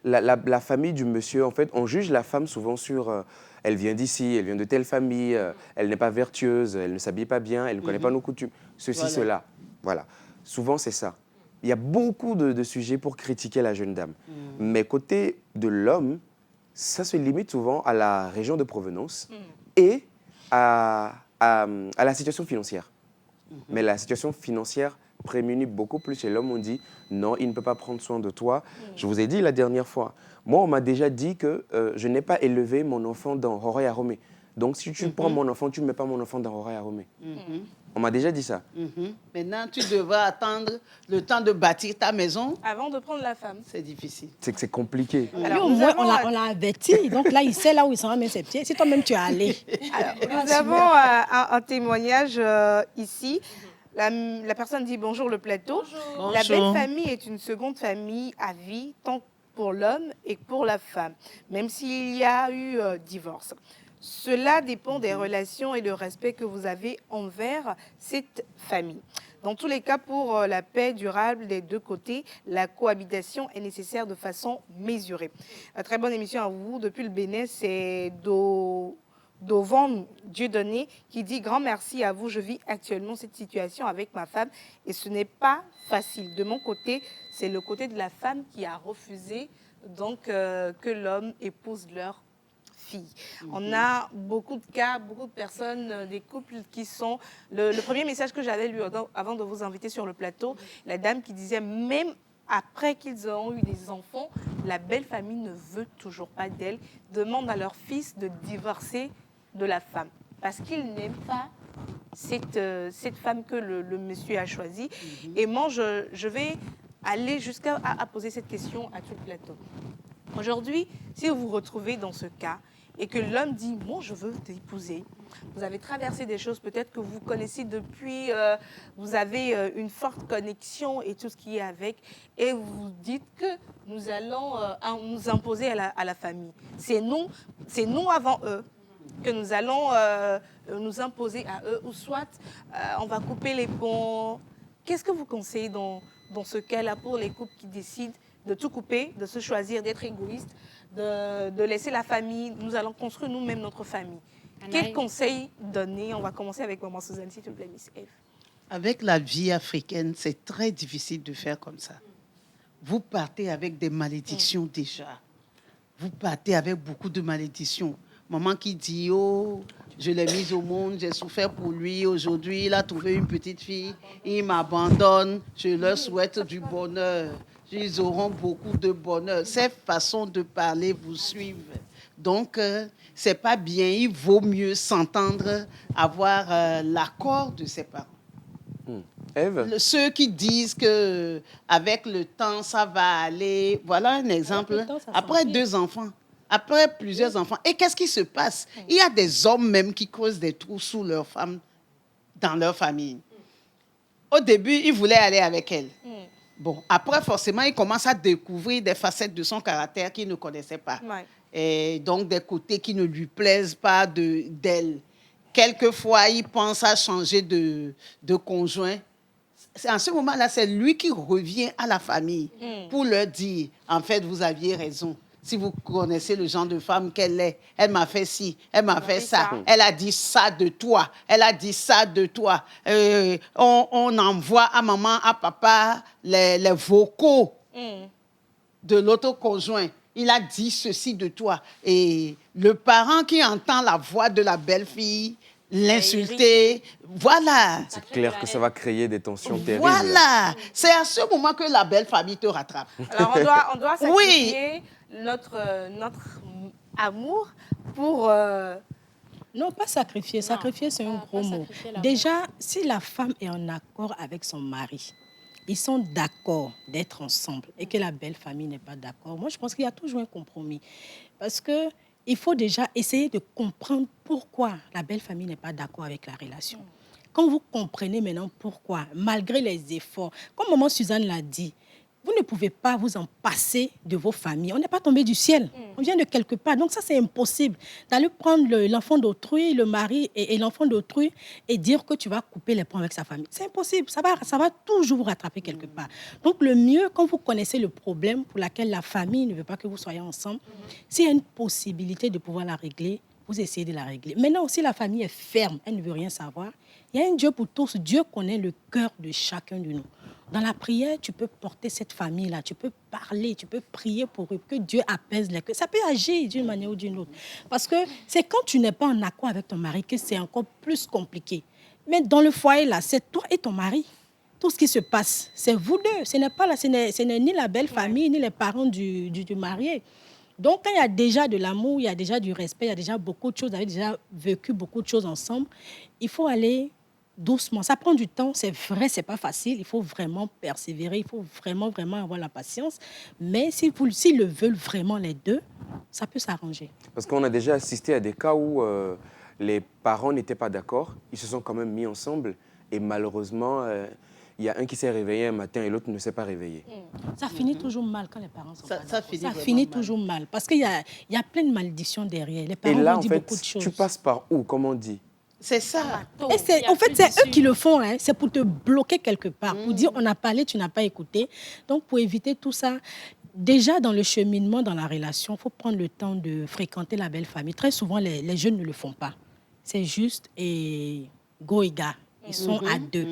la famille du monsieur, en fait, on juge la femme souvent sur... elle vient d'ici, elle vient de telle famille, elle n'est pas vertueuse, elle ne s'habille pas bien, elle ne connaît pas nos coutumes, ceci, cela. Voilà. Souvent, c'est ça. Il y a beaucoup de sujets pour critiquer la jeune dame. Mais côté de l'homme, ça se limite souvent à la région de provenance et à la situation financière. Mais la situation financière prémunit beaucoup plus chez l'homme. On dit non, il ne peut pas prendre soin de toi. Je vous ai dit la dernière fois, moi on m'a déjà dit que je n'ai pas élevé mon enfant dans Roraï Aromé. Donc si tu prends mon enfant, tu ne mets pas mon enfant dans Roraï Aromé. On m'a déjà dit ça. Maintenant, tu devras attendre le temps de bâtir ta maison. Avant de prendre la femme. C'est difficile. C'est que c'est compliqué. Alors, au moins, on l'a averti. Donc là, il sait là où il s'en va mettre ses pieds. Si toi-même, tu es allé. Nous avons un témoignage ici. La personne dit bonjour le plateau. Bonjour. La belle famille est une seconde famille à vie, tant pour l'homme et pour la femme, même s'il y a eu divorce. Cela dépend des relations et le respect que vous avez envers cette famille. Dans tous les cas, pour la paix durable des deux côtés, la cohabitation est nécessaire de façon mesurée. Très bonne émission à vous. Depuis le Bénin, c'est Dovan Dieudonné qui dit « Grand merci à vous, je vis actuellement cette situation avec ma femme et ce n'est pas facile. De mon côté, c'est le côté de la femme qui a refusé donc, que l'homme épouse leur fille. » On a beaucoup de cas, beaucoup de personnes, des couples qui sont... Le premier message que j'avais lu avant de vous inviter sur le plateau, la dame qui disait même après qu'ils ont eu des enfants, la belle famille ne veut toujours pas d'elle, demande à leur fils de divorcer de la femme parce qu'il n'aime pas cette femme que le monsieur a choisie. Et moi, je vais aller jusqu'à poser cette question à tout le plateau. Aujourd'hui, si vous vous retrouvez dans ce cas et que l'homme dit « moi, je veux t'épouser », vous avez traversé des choses peut-être que vous connaissez depuis, vous avez une forte connexion et tout ce qui est avec, et vous dites que nous allons nous imposer à la famille. C'est nous avant eux, que nous allons nous imposer à eux, ou soit on va couper les ponts. Qu'est-ce que vous conseillez dans ce cas-là pour les couples qui décident de tout couper, de se choisir, d'être égoïste, de laisser la famille, nous allons construire nous-mêmes notre famille. Quel conseil donner? On va commencer avec maman Suzanne, s'il te plaît, Miss Eve. Avec la vie africaine, c'est très difficile de faire comme ça. Vous partez avec des malédictions déjà. Vous partez avec beaucoup de malédictions. Maman qui dit, oh, je l'ai mise au monde, j'ai souffert pour lui. Aujourd'hui, il a trouvé une petite fille, il m'abandonne. Je leur souhaite du bonheur. Ils auront beaucoup de bonheur. Ces façons de parler vous suivent. Donc, c'est pas bien. Il vaut mieux s'entendre, avoir l'accord de ses parents. Ève? Ceux qui disent que avec le temps, ça va aller. Voilà un exemple. Après 2 enfants. Après plusieurs enfants. Et qu'est-ce qui se passe? Il y a des hommes même qui creusent des trous sous leurs femmes dans leur famille. Au début, ils voulaient aller avec elle. Bon, après, forcément, ils commencent à découvrir des facettes de son caractère qu'ils ne connaissaient pas. Ouais. Et donc, des côtés qui ne lui plaisent pas d'elle. Quelquefois, il pense à changer de conjoint. En ce moment-là, c'est lui qui revient à la famille pour leur dire, en fait, vous aviez raison. Si vous connaissez le genre de femme qu'elle est, elle m'a fait ci, elle m'a fait ça, elle a dit ça de toi, elle a dit ça de toi. On envoie à maman, à papa les vocaux de l'autre conjoint. Il a dit ceci de toi. Et le parent qui entend la voix de la belle-fille, l'insulter, voilà. C'est clair que ça va créer des tensions terribles. Voilà. C'est à ce moment que la belle famille te rattrape. Alors, on doit sacrifier notre amour pour... Non, pas sacrifier. Sacrifier, c'est un gros mot. Déjà, si la femme est en accord avec son mari, ils sont d'accord d'être ensemble et que la belle famille n'est pas d'accord, moi, je pense qu'il y a toujours un compromis. Parce que il faut déjà essayer de comprendre pourquoi la belle famille n'est pas d'accord avec la relation. Quand vous comprenez maintenant pourquoi, malgré les efforts, comme maman Suzanne l'a dit, vous ne pouvez pas vous en passer de vos familles. On n'est pas tombé du ciel. On vient de quelque part. Donc ça, c'est impossible d'aller prendre l'enfant d'autrui, le mari et l'enfant d'autrui et dire que tu vas couper les ponts avec sa famille. C'est impossible. Ça va toujours vous rattraper quelque part. Donc le mieux, quand vous connaissez le problème pour lequel la famille ne veut pas que vous soyez ensemble, s'il y a une possibilité de pouvoir la régler, vous essayez de la régler. Maintenant, si la famille est ferme, elle ne veut rien savoir, il y a un Dieu pour tous. Dieu connaît le cœur de chacun de nous. Dans la prière, tu peux porter cette famille-là, tu peux parler, tu peux prier pour eux, que Dieu apaise les cœurs. Ça peut agir d'une manière ou d'une autre. Parce que c'est quand tu n'es pas en accord avec ton mari que c'est encore plus compliqué. Mais dans le foyer, là, c'est toi et ton mari. Tout ce qui se passe, c'est vous deux. Ce n'est pas là, ce n'est ni la belle famille, ni les parents du marié. Donc, quand il y a déjà de l'amour, il y a déjà du respect, il y a déjà beaucoup de choses, vous avez déjà vécu beaucoup de choses ensemble, il faut aller doucement. Ça prend du temps, c'est vrai, c'est pas facile. Il faut vraiment persévérer, il faut vraiment, vraiment avoir la patience. Mais s'ils le veulent vraiment les deux, ça peut s'arranger. Parce qu'on a déjà assisté à des cas où les parents n'étaient pas d'accord, ils se sont quand même mis ensemble et malheureusement, il y a un qui s'est réveillé un matin et l'autre ne s'est pas réveillé. Ça finit toujours mal quand les parents sont pas Ça d'accord. finit finit mal. toujours mal parce qu'il y a plein de malédictions derrière. Les parents Et là, vont en dire fait, beaucoup de choses. tu passes par où, comme on dit? C'est ça. Et en fait, c'est eux qui le font. Hein. C'est pour te bloquer quelque part. Pour dire, on a parlé, tu n'as pas écouté. Donc, pour éviter tout ça, déjà dans le cheminement, dans la relation, il faut prendre le temps de fréquenter la belle famille. Très souvent, les jeunes ne le font pas. C'est juste et go et gars. Ils sont à deux.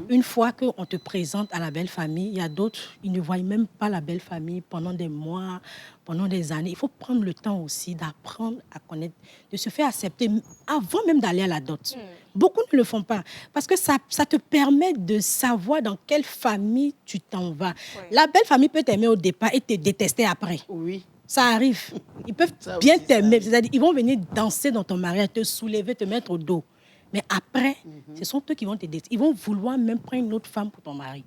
Une fois qu'on te présente à la belle famille, il y a d'autres, ils ne voient même pas la belle famille pendant des mois, pendant des années. Il faut prendre le temps aussi d'apprendre à connaître, de se faire accepter avant même d'aller à la dot. Beaucoup ne le font pas parce que ça te permet de savoir dans quelle famille tu t'en vas. La belle famille peut t'aimer au départ et te détester après. Oui. Ça arrive. Ils peuvent Ça bien aussi, ça t'aimer. arrive. C'est-à-dire, ils vont venir danser dans ton mariage, te soulever, te mettre au dos. Mais après, ce sont eux qui vont t'aider. Ils vont vouloir même prendre une autre femme pour ton mari.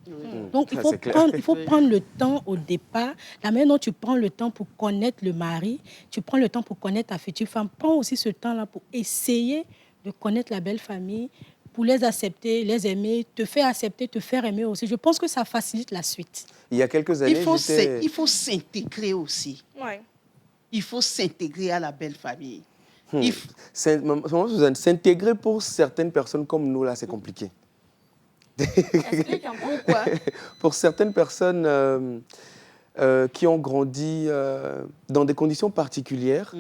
Donc, Ça, c'est clair. il faut prendre le temps au départ. La manière dont tu prends le temps pour connaître le mari, tu prends le temps pour connaître ta future femme. Prends aussi ce temps-là pour essayer de connaître la belle famille, pour les accepter, les aimer, te faire accepter, te faire aimer aussi. Je pense que ça facilite la suite. Il y a quelques années, Il faut s'intégrer aussi. Ouais. Il faut s'intégrer à la belle famille. S'intégrer pour certaines personnes comme nous, là, c'est compliqué. Pourquoi? Pour certaines personnes qui ont grandi dans des conditions particulières,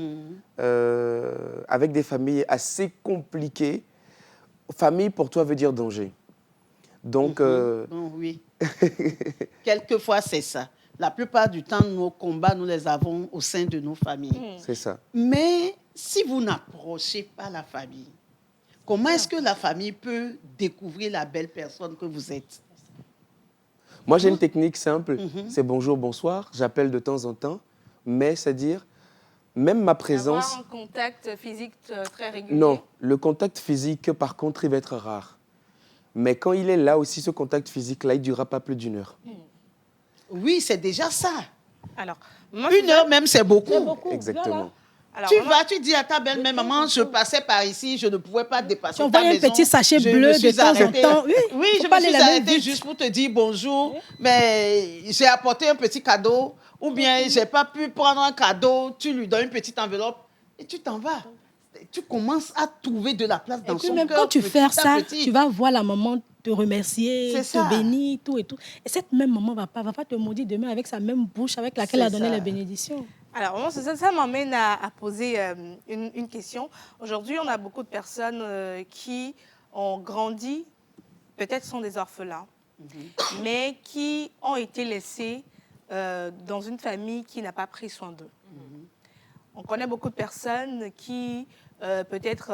avec des familles assez compliquées, famille pour toi veut dire danger. Donc, Bon, oui. Quelquefois, c'est ça. La plupart du temps, nos combats, nous les avons au sein de nos familles. c'est ça. Mais si vous n'approchez pas la famille, comment est-ce que la famille peut découvrir la belle personne que vous êtes? Moi, j'ai une technique simple. C'est bonjour, bonsoir. J'appelle de temps en temps. Mais c'est-à-dire, même ma présence... Avoir un contact physique très régulier. Non, le contact physique, par contre, il va être rare. Mais quand il est là aussi, ce contact physique-là, il ne durera pas plus d'1 heure. Oui, c'est déjà ça. Alors, moi, 1 heure même, c'est beaucoup. Exactement. Alors, Tu moi, vas, tu dis à ta belle-mère, maman, je passais par ici, je ne pouvais pas dépasser Tu ta envoies un maison. petit sachet Je bleu me de suis temps en arrêtée. temps. Oui, Oui, faut je pas me aller suis la même arrêtée vite. juste pour te dire bonjour, mais j'ai apporté un petit cadeau, ou bien j'ai pas pu prendre un cadeau, tu lui donnes une petite enveloppe et tu t'en vas. Tu commences à trouver de la place Et dans puis son même cœur. quand tu petit fais à ça, petit. tu vas voir la maman te remercier, C'est ça. te bénir, tout et tout. Et cette même maman va pas te maudire demain avec sa même bouche avec laquelle elle a C'est donné ça. les bénédictions. Alors, moi, ça m'amène à poser une question. Aujourd'hui, on a beaucoup de personnes qui ont grandi, peut-être sont des orphelins, mais qui ont été laissés dans une famille qui n'a pas pris soin d'eux. On connaît beaucoup de personnes qui, peut-être,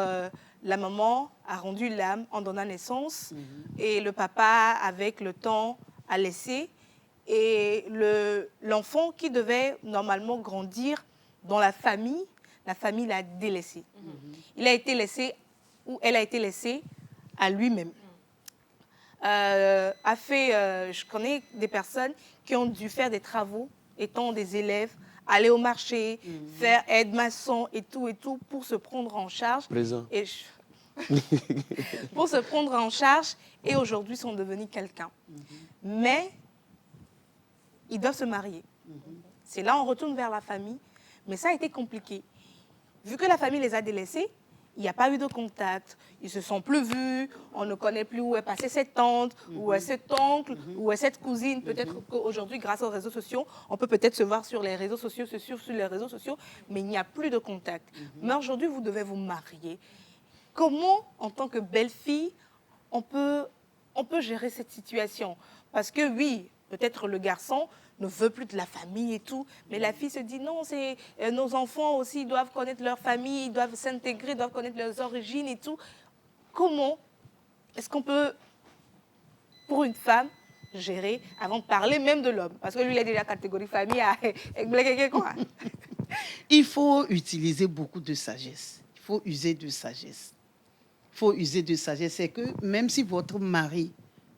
la maman a rendu l'âme en donnant naissance et le papa, avec le temps, a laissé. Et l'enfant qui devait normalement grandir dans la famille l'a délaissé. Il a été laissé, ou elle a été laissée à lui-même. Je connais des personnes qui ont dû faire des travaux étant des élèves, aller au marché, faire aide-maçon et tout, pour se prendre en charge. Plaisant. Pour se prendre en charge, et aujourd'hui sont devenus quelqu'un. Mais ils doivent se marier. C'est là on retourne vers la famille, mais ça a été compliqué. Vu que la famille les a délaissés, il n'y a pas eu de contact, ils ne se sont plus vus, on ne connaît plus où est passée cette tante, où est cet oncle, où est cette cousine. Peut-être qu'aujourd'hui, grâce aux réseaux sociaux, on peut peut-être se voir sur les réseaux sociaux, se suivre sur les réseaux sociaux, mais il n'y a plus de contact. Mais aujourd'hui, vous devez vous marier. Comment, en tant que belle-fille, on peut on peut gérer cette situation? Parce que oui, peut-être le garçon ne veut plus de la famille et tout, mais la fille se dit non, c'est nos enfants aussi doivent connaître leur famille, ils doivent s'intégrer, doivent connaître leurs origines et tout. Comment est-ce qu'on peut, pour une femme, gérer avant de parler même de l'homme? Parce que lui, il a déjà catégorie famille à quoi. Il faut utiliser beaucoup de sagesse. Il faut user de sagesse. Il faut user de sagesse. C'est que même si votre mari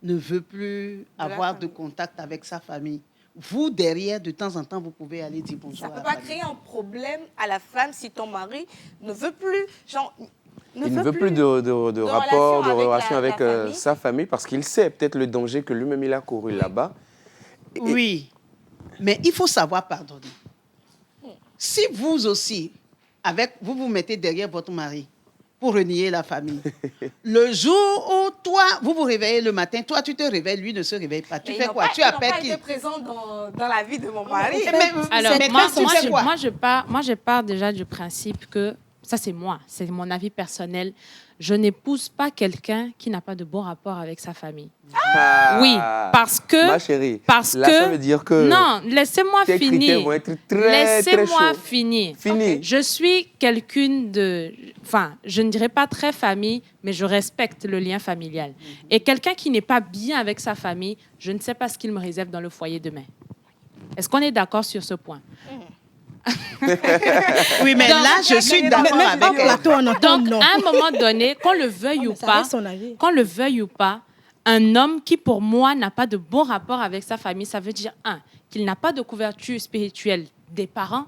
ne veut plus avoir de contact avec sa famille, vous, derrière, de temps en temps, vous pouvez aller dire bonjour Ça à ne la peut pas famille. créer un problème à la femme si ton mari ne veut plus, genre, Il ne veut plus de rapport, de relation avec la famille. sa famille parce qu'il sait peut-être le danger que lui-même il a couru là-bas. Oui, mais il faut savoir pardonner. Si vous aussi, vous vous mettez derrière votre mari pour renier la famille, le jour où toi, vous vous réveillez le matin, toi tu te réveilles, lui ne se réveille pas. Tu fais quoi? Tu appelles qui? Il n'a pas été présent dans la vie de mon mari. Alors, mais moi, toi, tu fais quoi? je pars déjà du principe que, ça c'est moi, c'est mon avis personnel, je n'épouse pas quelqu'un qui n'a pas de bon rapport avec sa famille. Ah, Oui, parce que... Ma chérie, parce là, que, ça veut dire que non, laissez-moi tes critères finir. vont être très Laissez-moi chauds. finir. Fini. Je suis quelqu'un de... Enfin, je ne dirais pas très famille, mais je respecte le lien familial. Et quelqu'un qui n'est pas bien avec sa famille, je ne sais pas ce qu'il me réserve dans le foyer demain. Est-ce qu'on est d'accord sur ce point? Oui, mais Donc, là, je suis d'accord Même avec en plateau, on entend Donc, non. à un moment donné, qu'on le veuille ou Ça pas, reste son avis. qu'on le veuille ou pas, un homme qui, pour moi, n'a pas de bon rapport avec sa famille, ça veut dire, qu'il n'a pas de couverture spirituelle des parents.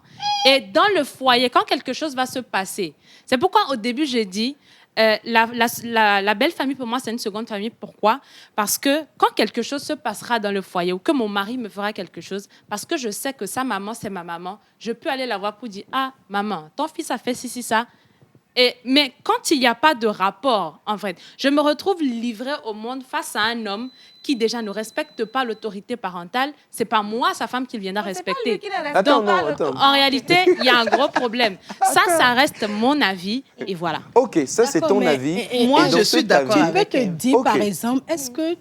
Et dans le foyer, quand quelque chose va se passer, c'est pourquoi au début, j'ai dit, la belle famille, pour moi, c'est une seconde famille. Pourquoi? Parce que quand quelque chose se passera dans le foyer ou que mon mari me fera quelque chose, parce que je sais que sa maman, c'est ma maman, je peux aller la voir pour dire, ah, maman, ton fils a fait ci, ça. Mais quand il n'y a pas de rapport, en fait, je me retrouve livrée au monde face à un homme qui déjà ne respecte pas l'autorité parentale. C'est pas moi, sa femme, qu'il viendra respecter. Attends, Donc, non, attends. en réalité, il y a un gros problème. Ça reste mon avis et voilà. Ok, ça c'est D'accord, ton mais- avis. et moi, Et dans je suis cet d'accord avis- Je peux te dire, Ok. par exemple, est-ce que,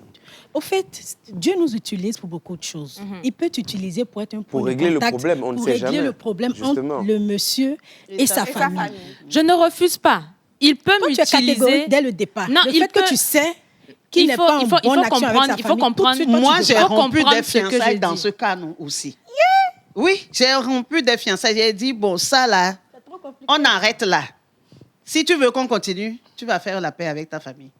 au fait, Dieu nous utilise pour beaucoup de choses. Il peut t'utiliser pour être un point Pour de régler le contact, problème, on ne pour sait régler jamais. le problème Justement. entre le monsieur et sa famille. Je ne refuse pas. Il peut Toi, tu es catégorique m'utiliser. dès le départ. Non, le il fait peut- que tu sais qu'il il n'est faut- pas en il faut bonne action avec comprendre- sa il faut famille, tout de comprendre- suite, toi, Moi, tu j'ai dois- rompu comprendre des ce que je fiançailles dans dis. ce cas, non, aussi. Oui, j'ai rompu des fiançailles. J'ai dit, bon, ça là, on arrête là. Si tu veux qu'on continue, tu vas faire la paix avec ta famille.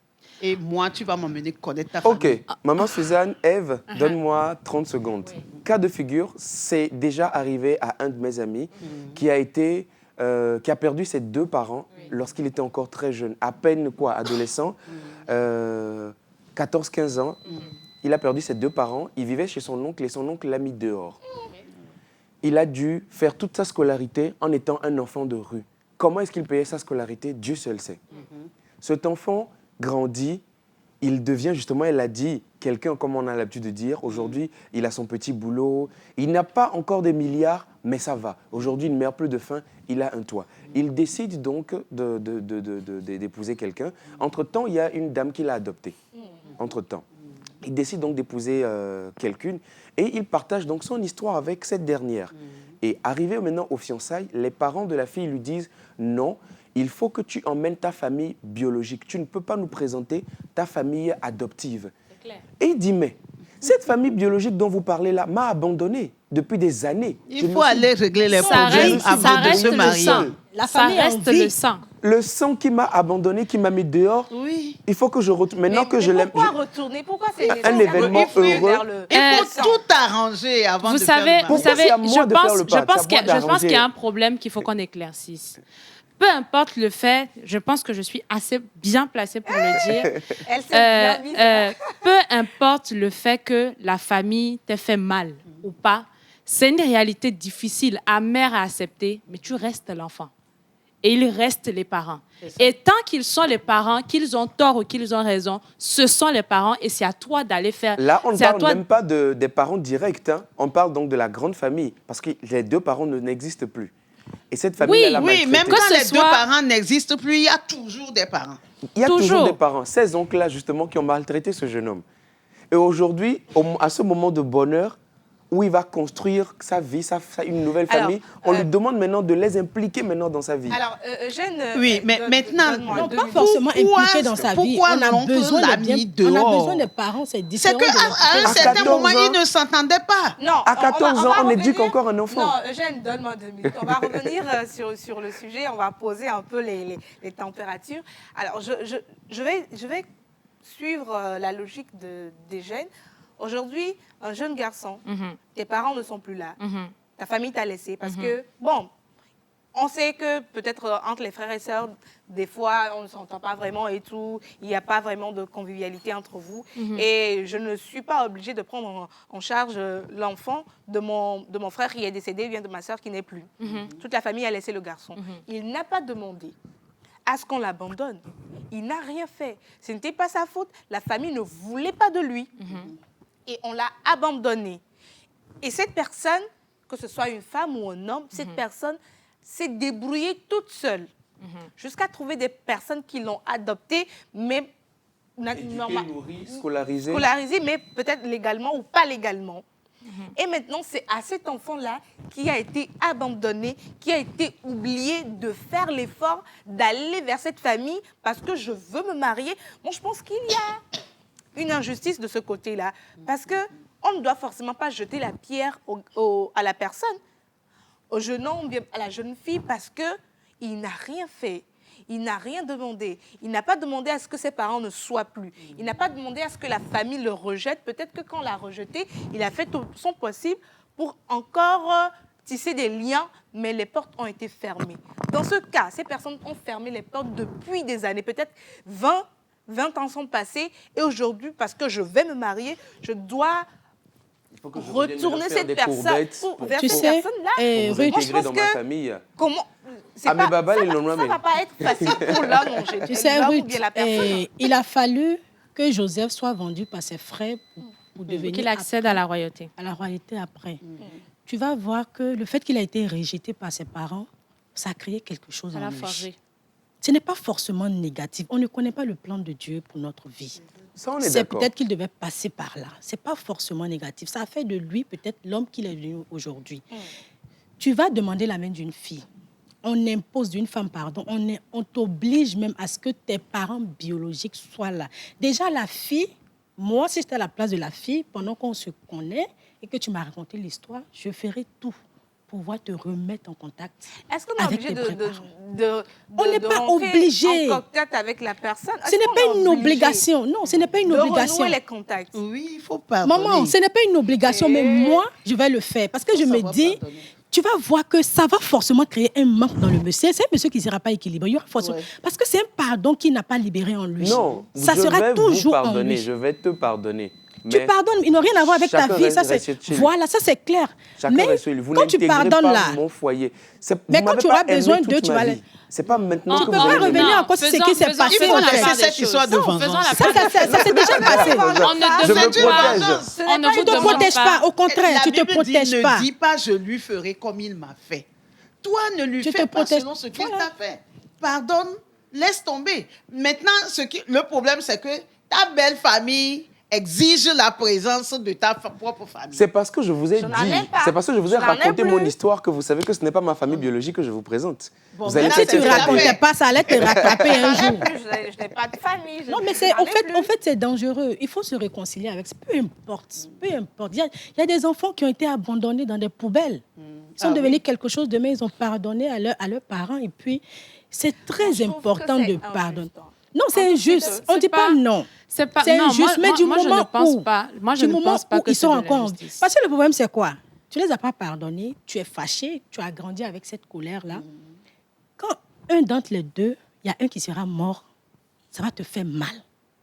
Et moi, tu vas m'emmener connaître ta famille. Ok, maman Suzanne, Ève, donne-moi 30 secondes. Cas de figure, c'est déjà arrivé à un de mes amis qui a perdu ses deux parents lorsqu'il était encore très jeune, à peine adolescent, 14-15 ans. Il a perdu ses deux parents, il vivait chez son oncle et son oncle l'a mis dehors. Il a dû faire toute sa scolarité en étant un enfant de rue. Comment est-ce qu'il payait sa scolarité? Dieu seul sait. Cet enfant grandit, il devient justement, elle a dit, quelqu'un, comme on a l'habitude de dire, aujourd'hui, il a son petit boulot, il n'a pas encore des milliards, mais ça va. Aujourd'hui, il ne meurt plus de faim, il a un toit. Il décide donc d'épouser quelqu'un. Entre-temps, il y a une dame qu'il a adoptée. Entre-temps. Il décide donc d'épouser quelqu'une et il partage donc son histoire avec cette dernière. Et arrivé maintenant aux fiançailles, les parents de la fille lui disent « Non, il faut que tu emmènes ta famille biologique. Tu ne peux pas nous présenter ta famille adoptive. » Et il dit « Mais cette famille biologique dont vous parlez là m'a abandonné depuis des années. Il faut aller régler les Ça problèmes reste, avant ça de reste se le marier. sang. La Ça famille a reste envie. le sang. Le sang qui m'a abandonné, qui m'a mis dehors, Oui. il faut que je retourne. Maintenant que je l'aime... Pourquoi retourner? Pourquoi c'est Un événement heureux. Il faut tout arranger avant Vous de faire savez, le vous mariage. Pourquoi savez, c'est à moi de faire le pas? je pense C'est à moi qu'il d'arranger. y a un problème qu'il faut qu'on éclaircisse. Peu importe le fait, je pense que je suis assez bien placée pour le dire. Elle s'est bien mise. Peu importe le fait que la famille t'ait fait mal ou pas, c'est une réalité difficile, amère à accepter, mais tu restes l'enfant. Et il reste les parents. Et tant qu'ils sont les parents, qu'ils ont tort ou qu'ils ont raison, ce sont les parents et c'est à toi d'aller faire... Là, on ne c'est à parle toi- même pas des parents directs. Hein. On parle donc de la grande famille, parce que les deux parents n'existent plus. Et cette famille, elle a Oui, maltraité. même quand Que ce les deux soit- parents n'existent plus, il y a toujours des parents. Il y a toujours Toujours. des parents, ces oncles-là, justement, qui ont maltraité ce jeune homme. Et aujourd'hui, à ce moment de bonheur, où il va construire sa vie, une nouvelle Alors, famille, on lui demande maintenant de les impliquer maintenant dans sa vie. Alors, Eugène... Oui, mais maintenant, donne-moi Non, deux pas minutes. forcément Pourquoi- impliqué dans sa vie. pourquoi On a l'oncle besoin l'a de bien- mis On a dehors? besoin des parents, c'est C'est différent. qu'à de l'impliquer un dans sa certain 14 moment, ans. ils ne s'entendaient pas. Non, À 14 ans, on éduque revenir- encore un enfant. Non, Eugène, donne-moi 2 minutes. On va revenir sur le sujet, on va poser un peu les températures. Alors, je vais suivre la logique d'Eugène. Aujourd'hui, un jeune garçon, tes parents ne sont plus là, ta famille t'a laissé parce que, bon, on sait que peut-être entre les frères et sœurs, des fois, on ne s'entend pas vraiment et tout. Il n'y a pas vraiment de convivialité entre vous. Et je ne suis pas obligée de prendre en charge l'enfant de mon frère qui est décédé, bien de ma sœur qui n'est plus. Toute la famille a laissé le garçon. Il n'a pas demandé à ce qu'on l'abandonne. Il n'a rien fait. Ce n'était pas sa faute. La famille ne voulait pas de lui. Et on l'a abandonné. Et cette personne, que ce soit une femme ou un homme, cette personne s'est débrouillée toute seule jusqu'à trouver des personnes qui l'ont adoptée, mais scolarisée, mais peut-être légalement ou pas légalement. Et maintenant, c'est à cet enfant-là qui a été abandonné, qui a été oublié de faire l'effort d'aller vers cette famille parce que je veux me marier. Bon, je pense qu'il y a une injustice de ce côté-là parce qu'on ne doit forcément pas jeter la pierre à la personne, au jeune homme, à la jeune fille, parce qu'il n'a rien fait. Il n'a rien demandé. Il n'a pas demandé à ce que ses parents ne soient plus. Il n'a pas demandé à ce que la famille le rejette. Peut-être que quand on l'a rejeté, il a fait tout son possible pour encore tisser des liens, mais les portes ont été fermées. Dans ce cas, ces personnes ont fermé les portes depuis des années. Peut-être 20 ans sont passés. Et aujourd'hui, parce que je vais me marier, je dois retourner cette personne vers cette personne-là. Ruth, je pense que famille. Comment ça ne va pas être facile pour l'homme. Tu sais, Ruth, il a fallu que Joseph soit vendu par ses frères pour devenir... Qu'il accède à la royauté. À la royauté après. Tu vas voir que le fait qu'il a été rejeté par ses parents, ça a créé quelque chose en lui. Ce n'est pas forcément négatif. On ne connaît pas le plan de Dieu pour notre vie. C'est peut-être qu'il devait passer par là. Ce n'est pas forcément négatif. Ça a fait de lui peut-être l'homme qu'il est devenu aujourd'hui. Tu vas demander la main d'une fille. On impose d'une femme, pardon. On t'oblige même à ce que tes parents biologiques soient là. Déjà, la fille, moi, si j'étais à la place de la fille, pendant qu'on se connaît et que tu m'as raconté l'histoire, je ferais tout pour pouvoir te remettre en contact. Est-ce qu'on est obligé on n'est pas obligé. En contact avec la personne? Ce n'est pas une obligation. Non, ce n'est pas une obligation. De renouer les contacts. Oui, il faut pas. Maman, ce n'est pas une obligation, mais moi, je vais le faire. Parce que je me dis, tu vas voir que ça va forcément créer un manque dans le monsieur. C'est un monsieur qui ne sera pas équilibré. Il y aura forcément... Parce que c'est un pardon qui n'a pas libéré en lui. Non, ça sera toujours en lui. Je vais te pardonner. Tu pardonnes, il n'a rien à voir avec ta vie. Voilà, ça c'est clair. Mais quand tu pardonnes là, mon foyer. Mais quand tu auras besoin d'eux, tu vas aller. C'est pas maintenant tu ne peux pas revenir encore sur ce qui s'est passé. Il faut laisser cette histoire de vengeance. Ça s'est déjà passé. On ne te protège pas. Au contraire, tu ne te protèges pas. Ne dis pas je lui ferai comme il m'a fait. Toi, ne lui fais pas selon ce qu'il t'a fait. Pardonne, laisse tomber. Maintenant, le problème, c'est que ta belle famille exige la présence de ta propre famille. C'est parce que je vous ai dit, c'est parce que je vous ai raconté mon histoire que vous savez que ce n'est pas ma famille biologique que je vous présente. Bon, vous allez si tu ne racontais pas, ça allait te rattraper un jour. Je n'ai pas de famille. Non, mais en fait, c'est dangereux. Il faut se réconcilier avec. Peu importe. Il y a des enfants qui ont été abandonnés dans des poubelles. Ils sont devenus quelque chose de mais ils ont pardonné à leurs parents. Et puis, c'est très important de pardonner. Non, c'est injuste. On ne dit pas non. C'est injuste, mais du moment où... Moi, je ne pense pas que ils sont encore... Parce que le problème, c'est quoi? Tu ne les as pas pardonnés, tu es fâché, tu as grandi avec cette colère-là. Quand un d'entre les deux, il y a un qui sera mort, ça va te faire mal.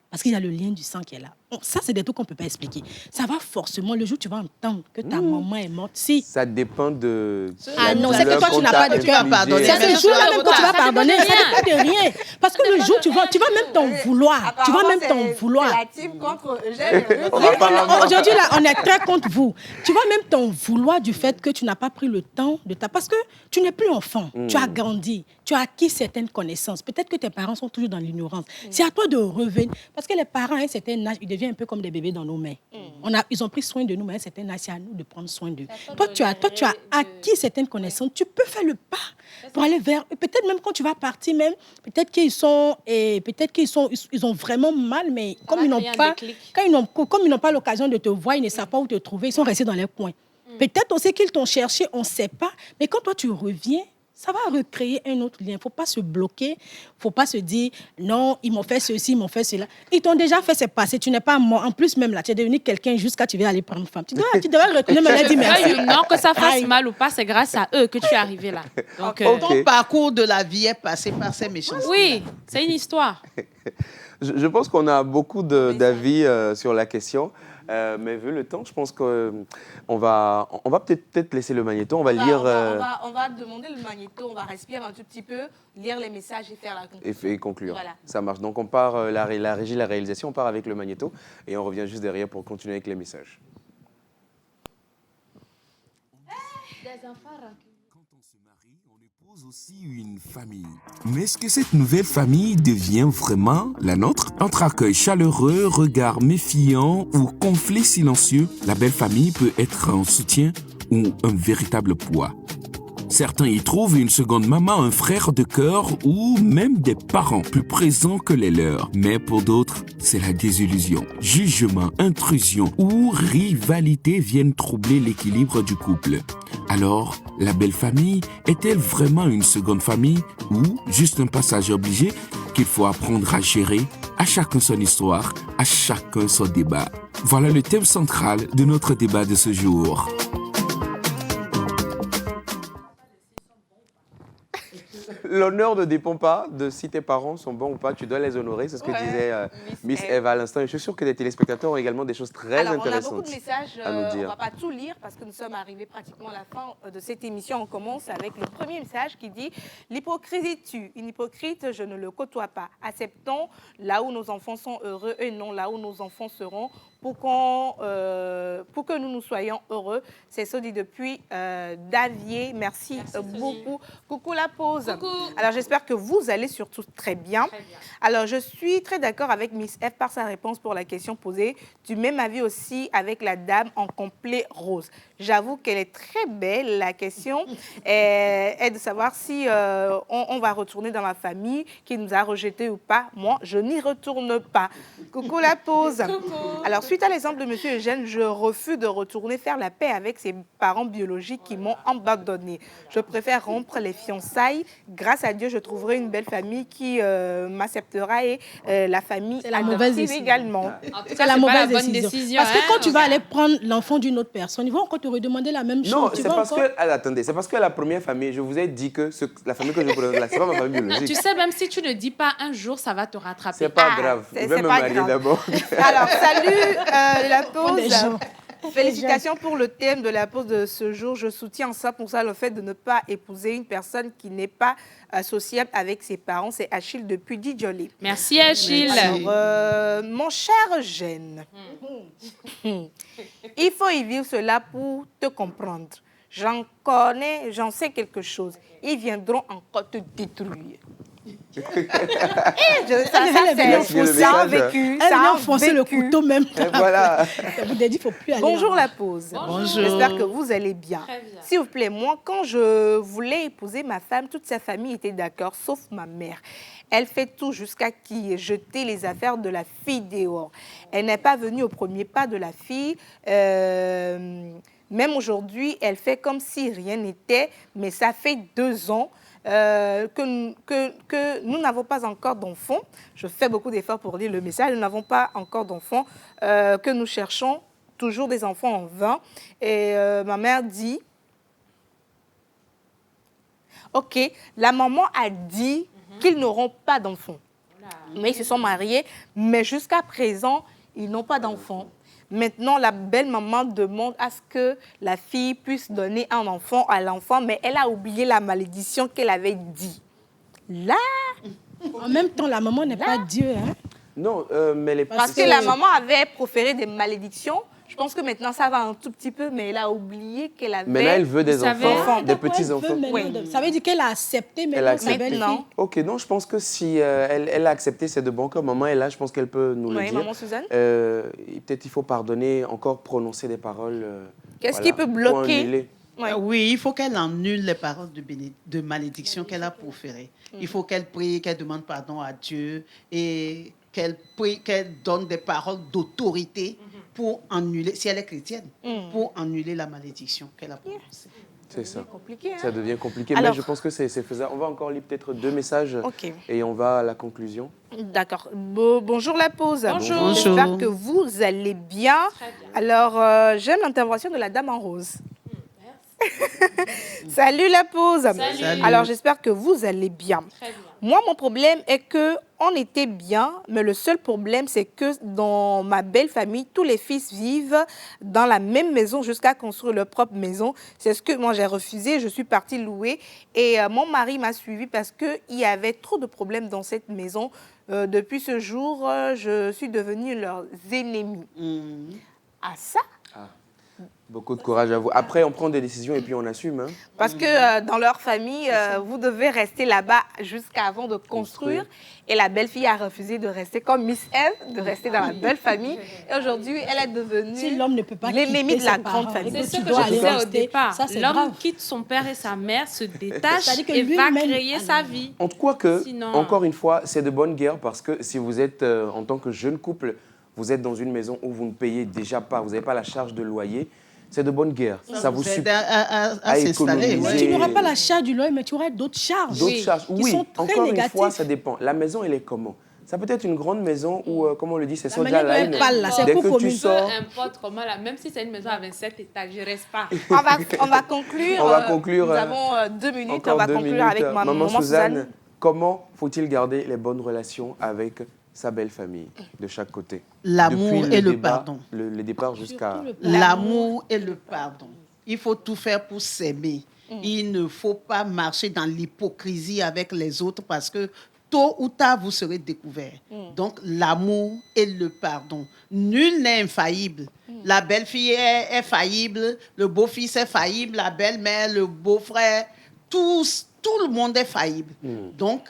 Parce qu'il y a le lien du sang qui est là. Ça, c'est des trucs qu'on ne peut pas expliquer. Ça va forcément, le jour où tu vas entendre que ta maman est morte, si. Ça dépend de... Ah non, c'est que toi, tu n'as pas de cœur. C'est ce jour-là même que tu vas pardonner. Ça ne dépend de rien. Parce que le jour, tu vas même t'en vouloir. Tu vas même t'en vouloir. C'est la team contre Eugène. Aujourd'hui, là, on est très contre vous. Tu vas même t'en vouloir du fait que tu n'as pas pris le temps de ta... Parce que tu n'es plus enfant. Tu as grandi. Tu as acquis certaines connaissances. Peut-être que tes parents sont toujours dans l'ignorance. C'est à toi de revenir. Parce que les parents, à un certain âge, ils deviennent un peu comme des bébés dans nos mains. Ils ont pris soin de nous, mais à un certain âge, c'est à nous de prendre soin d'eux. Toi, tu as acquis certaines connaissances. Tu peux faire le pas pour aller vers... Peut-être même quand tu vas partir, même, peut-être qu'ils ont vraiment mal, mais comme ils n'ont pas l'occasion de te voir, ils ne savent pas où te trouver, ils sont restés dans leur coin. Peut-être aussi qu'ils t'ont cherché, on ne sait pas. Mais quand toi, tu reviens, ça va recréer un autre lien. Il ne faut pas se bloquer. Il ne faut pas se dire, non, ils m'ont fait ceci, ils m'ont fait cela. Ils t'ont déjà fait, c'est passé. Tu n'es pas mort. En plus, même là, tu es devenu quelqu'un jusqu'à tu vas aller prendre femme. Tu devrais le reconnaître, mais dire merci. Non, que ça fasse mal ou pas, c'est grâce à eux que tu es arrivé là. Donc, Ton parcours de la vie est passé par ces méchancetés. Oui, c'est une histoire. Je pense qu'on a beaucoup d'avis sur la question. Mais vu le temps, je pense qu'on va peut-être laisser le magnéto. On va lire... On va demander le magnéto, on va respirer un tout petit peu, lire les messages et faire la conclusion. Et conclure. Voilà. Ça marche. Donc on part, la régie, la réalisation, on part avec le magnéto et on revient juste derrière pour continuer avec les messages. Quand on se marie, on épouse aussi une famille. Mais est-ce que cette nouvelle famille devient vraiment la nôtre? Entre accueil chaleureux, regard méfiant ou conflit silencieux, la belle famille peut être un soutien ou un véritable poids. Certains y trouvent une seconde maman, un frère de cœur ou même des parents plus présents que les leurs. Mais pour d'autres, c'est la désillusion. Jugement, intrusion ou rivalité viennent troubler l'équilibre du couple. Alors, la belle famille est-elle vraiment une seconde famille ou juste un passage obligé qu'il faut apprendre à gérer? À chacun son histoire, à chacun son débat. Voilà le thème central de notre débat de ce jour. L'honneur ne dépend pas de si tes parents sont bons ou pas. Tu dois les honorer. C'est ce que disait Miss Eve à l'instant. Et je suis sûr que les téléspectateurs ont également des choses très intéressantes on a beaucoup de messages. à nous On ne dire. va pas tout lire parce que nous sommes arrivés pratiquement à la fin de cette émission. On commence avec le premier message qui dit « L'hypocrisie tue. Une hypocrite, je ne le côtoie pas. Acceptons là où nos enfants sont heureux et non là où nos enfants seront pour que nous soyons heureux. » C'est ça dit depuis Davier. Merci beaucoup. Coucou la pause. Coucou. Alors, j'espère que vous allez surtout très bien. Alors, je suis très d'accord avec Miss F par sa réponse pour la question posée. Du même avis aussi avec la dame en complet rose. J'avoue qu'elle est très belle. La question est de savoir si on va retourner dans la famille qui nous a rejetés ou pas. Moi, je n'y retourne pas. Coucou la pause. Coucou. Alors, suite à l'exemple de M. Eugène, je refuse de retourner faire la paix avec ses parents biologiques qui m'ont abandonné. Je préfère rompre les fiançailles. Grâce à Dieu, je trouverai une belle famille qui m'acceptera et la famille adoptive également. C'est la mauvaise décision. Parce que quand tu vas aller prendre l'enfant d'une autre personne, ils vont encore te redemander la même chose. Non, c'est parce que... Attendez, c'est parce que la première famille, je vous ai dit que la famille que je présente là, c'est pas ma famille biologique. Tu sais, même si tu ne dis pas un jour, ça va te rattraper. C'est pas grave. Je vais me marier d'abord. Alors, salut la pause. Félicitations pour le thème de la pause de ce jour. Je soutiens ça pour ça le fait de ne pas épouser une personne qui n'est pas associable avec ses parents. C'est Achille depuis Didjolé. Merci Achille. Alors, mon cher Eugène, il faut y vivre cela pour te comprendre. J'en connais, j'en sais quelque chose. Ils viendront encore te détruire. Ça a vécu. Elle vient enfoncer le couteau même. Voilà. Ça vous dit, il ne faut plus aller. Bonjour la pause. Bonjour. J'espère que vous allez bien. Très bien. S'il vous plaît, moi, quand je voulais épouser ma femme, toute sa famille était d'accord, sauf ma mère. Elle fait tout jusqu'à qui jeter les affaires de la fille dehors. Elle n'est pas venue au premier pas de la fille. Même aujourd'hui, elle fait comme si rien n'était, mais ça fait 2 ans que nous n'avons pas encore d'enfants. Je fais beaucoup d'efforts pour lire le message. Nous n'avons pas encore d'enfants, que nous cherchons toujours des enfants en vain. Et ma mère dit, OK, la maman a dit qu'ils n'auront pas d'enfants. Mais ils se sont mariés, mais jusqu'à présent, ils n'ont pas d'enfant. Maintenant, la belle-maman demande à ce que la fille puisse donner un enfant à l'enfant, mais elle a oublié la malédiction qu'elle avait dit. Là... En même temps, la maman n'est pas Dieu. Hein? Non, mais les... Parce que la maman avait proféré des malédictions. Je pense que maintenant, ça va un tout petit peu, mais elle a oublié qu'elle avait... Mais là, elle veut des enfants, des petits-enfants. Oui. Ça veut dire qu'elle a accepté maintenant. Ok, non, je pense que si elle a accepté, c'est de bon cœur. Maman est là, je pense qu'elle peut nous le dire. Maman Suzanne. Peut-être il faut pardonner, encore prononcer des paroles. Qu'est-ce qui peut bloquer? Oui, il faut qu'elle annule les paroles de malédiction qu'elle a proférées. Il faut qu'elle prie, qu'elle demande pardon à Dieu et qu'elle prie, qu'elle donne des paroles d'autorité pour annuler, si elle est chrétienne, pour annuler la malédiction qu'elle a prononcée. C'est ça. Compliqué, hein? Ça devient compliqué, Alors, mais je pense que c'est faisable. On va encore lire peut-être 2 messages et on va à la conclusion. D'accord. Bonjour la pause. Bonjour. J'espère que vous allez bien. Alors, j'aime l'intervention de la dame en rose. Salut la pause. Salut. Alors, j'espère que vous allez bien. Très bien. Moi, mon problème est que on était bien, mais le seul problème, c'est que dans ma belle famille, tous les fils vivent dans la même maison jusqu'à construire leur propre maison. C'est ce que moi, j'ai refusé. Je suis partie louer et mon mari m'a suivi parce qu'il y avait trop de problèmes dans cette maison. Depuis ce jour, je suis devenue leurs ennemis. Ah ça? Beaucoup de courage à vous. Après, on prend des décisions et puis on assume. Hein. Parce que dans leur famille, vous devez rester là-bas jusqu'à avant de construire. Et la belle-fille a refusé de rester comme Miss Eve, de rester dans la belle famille. Et aujourd'hui, elle est devenue si l'homme ne peut pas l'ennemi de la grande famille. C'est ce que je disais au départ. L'homme quitte son père et sa mère, se détache et va créer sa vie. En tout cas que, Sinon... encore une fois, c'est de bonne guerre parce que si vous êtes, en tant que jeune couple, vous êtes dans une maison où vous ne payez déjà pas, vous n'avez pas la charge de loyer, c'est de bonne guerre. Ça vous aide à s'installer. Ouais. Tu n'auras pas la charge du loyer, mais tu auras d'autres charges. D'autres charges, qui sont très encore négatives. Une fois, ça dépend. La maison, elle est comment? Ça peut être une grande maison où, comme on le dit, c'est Soja Line. Dès que tu sors... Peu importe comment, là, même si c'est une maison à 27 étages, je ne reste pas. On va conclure. On va conclure. Nous avons 2 minutes. Encore on va 2 conclure minutes. avec Maman Suzanne. Comment faut-il garder les bonnes relations avec sa belle famille de chaque côté? L'amour et le pardon. Le départ jusqu'à... L'amour et le pardon. Il faut tout faire pour s'aimer. Il ne faut pas marcher dans l'hypocrisie avec les autres parce que tôt ou tard, vous serez découverts. Donc, l'amour et le pardon. Nul n'est infaillible. La belle-fille est faillible, le beau-fils est faillible, la belle-mère, le beau-frère, tout le monde est faillible. Donc,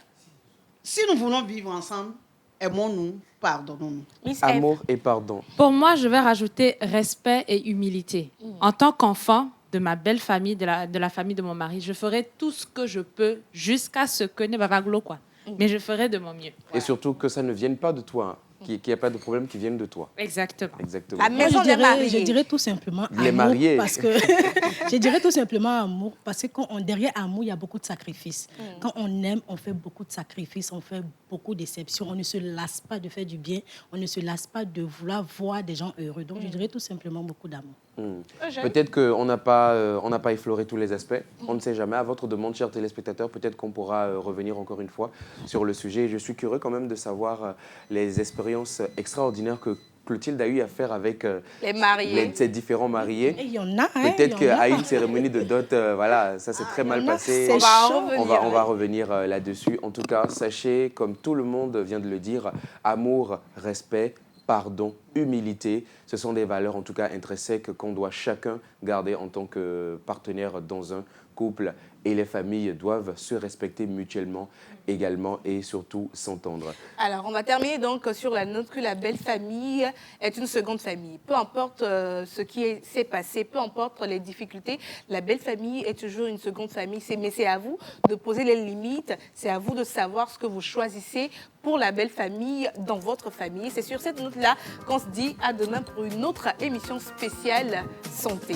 si nous voulons vivre ensemble, aimons-nous, pardonnons-nous. Amour et pardon. Pour moi, je vais rajouter respect et humilité. En tant qu'enfant de ma belle famille, de la famille de mon mari, je ferai tout ce que je peux jusqu'à ce que ne va pas quoi. Mais je ferai de mon mieux. Et surtout que ça ne vienne pas de toi, qu'il n'y ait pas de problème qui vienne de toi. Exactement. La maison des mariés. Je dirais tout simplement les amour. Mariés. Parce que je dirais tout simplement amour. Parce que derrière amour, il y a beaucoup de sacrifices. Quand on aime, on fait beaucoup de sacrifices, on fait beaucoup d'exceptions. On ne se lasse pas de faire du bien. On ne se lasse pas de vouloir voir des gens heureux. Donc, je dirais tout simplement beaucoup d'amour. Peut-être qu'on n'a pas effleuré tous les aspects. On ne sait jamais. À votre demande, chers téléspectateurs, peut-être qu'on pourra revenir encore une fois sur le sujet. Je suis curieux quand même de savoir les expériences extraordinaires que Clotilde a eu à faire avec les mariés. Ses différents mariés. Et il y en a. Peut-être qu'à une cérémonie de dot, voilà, ça s'est très mal passé. On va revenir là-dessus. En tout cas, sachez, comme tout le monde vient de le dire, amour, respect, pardon, humilité, ce sont des valeurs en tout cas intrinsèques qu'on doit chacun garder en tant que partenaire dans un couple. Et les familles doivent se respecter mutuellement également et surtout s'entendre. Alors, on va terminer donc sur la note que la belle famille est une seconde famille. Peu importe ce qui s'est passé, peu importe les difficultés, la belle famille est toujours une seconde famille. Mais c'est à vous de poser les limites, c'est à vous de savoir ce que vous choisissez pour la belle famille dans votre famille. C'est sur cette note-là qu'on se dit à demain pour une autre émission spéciale santé.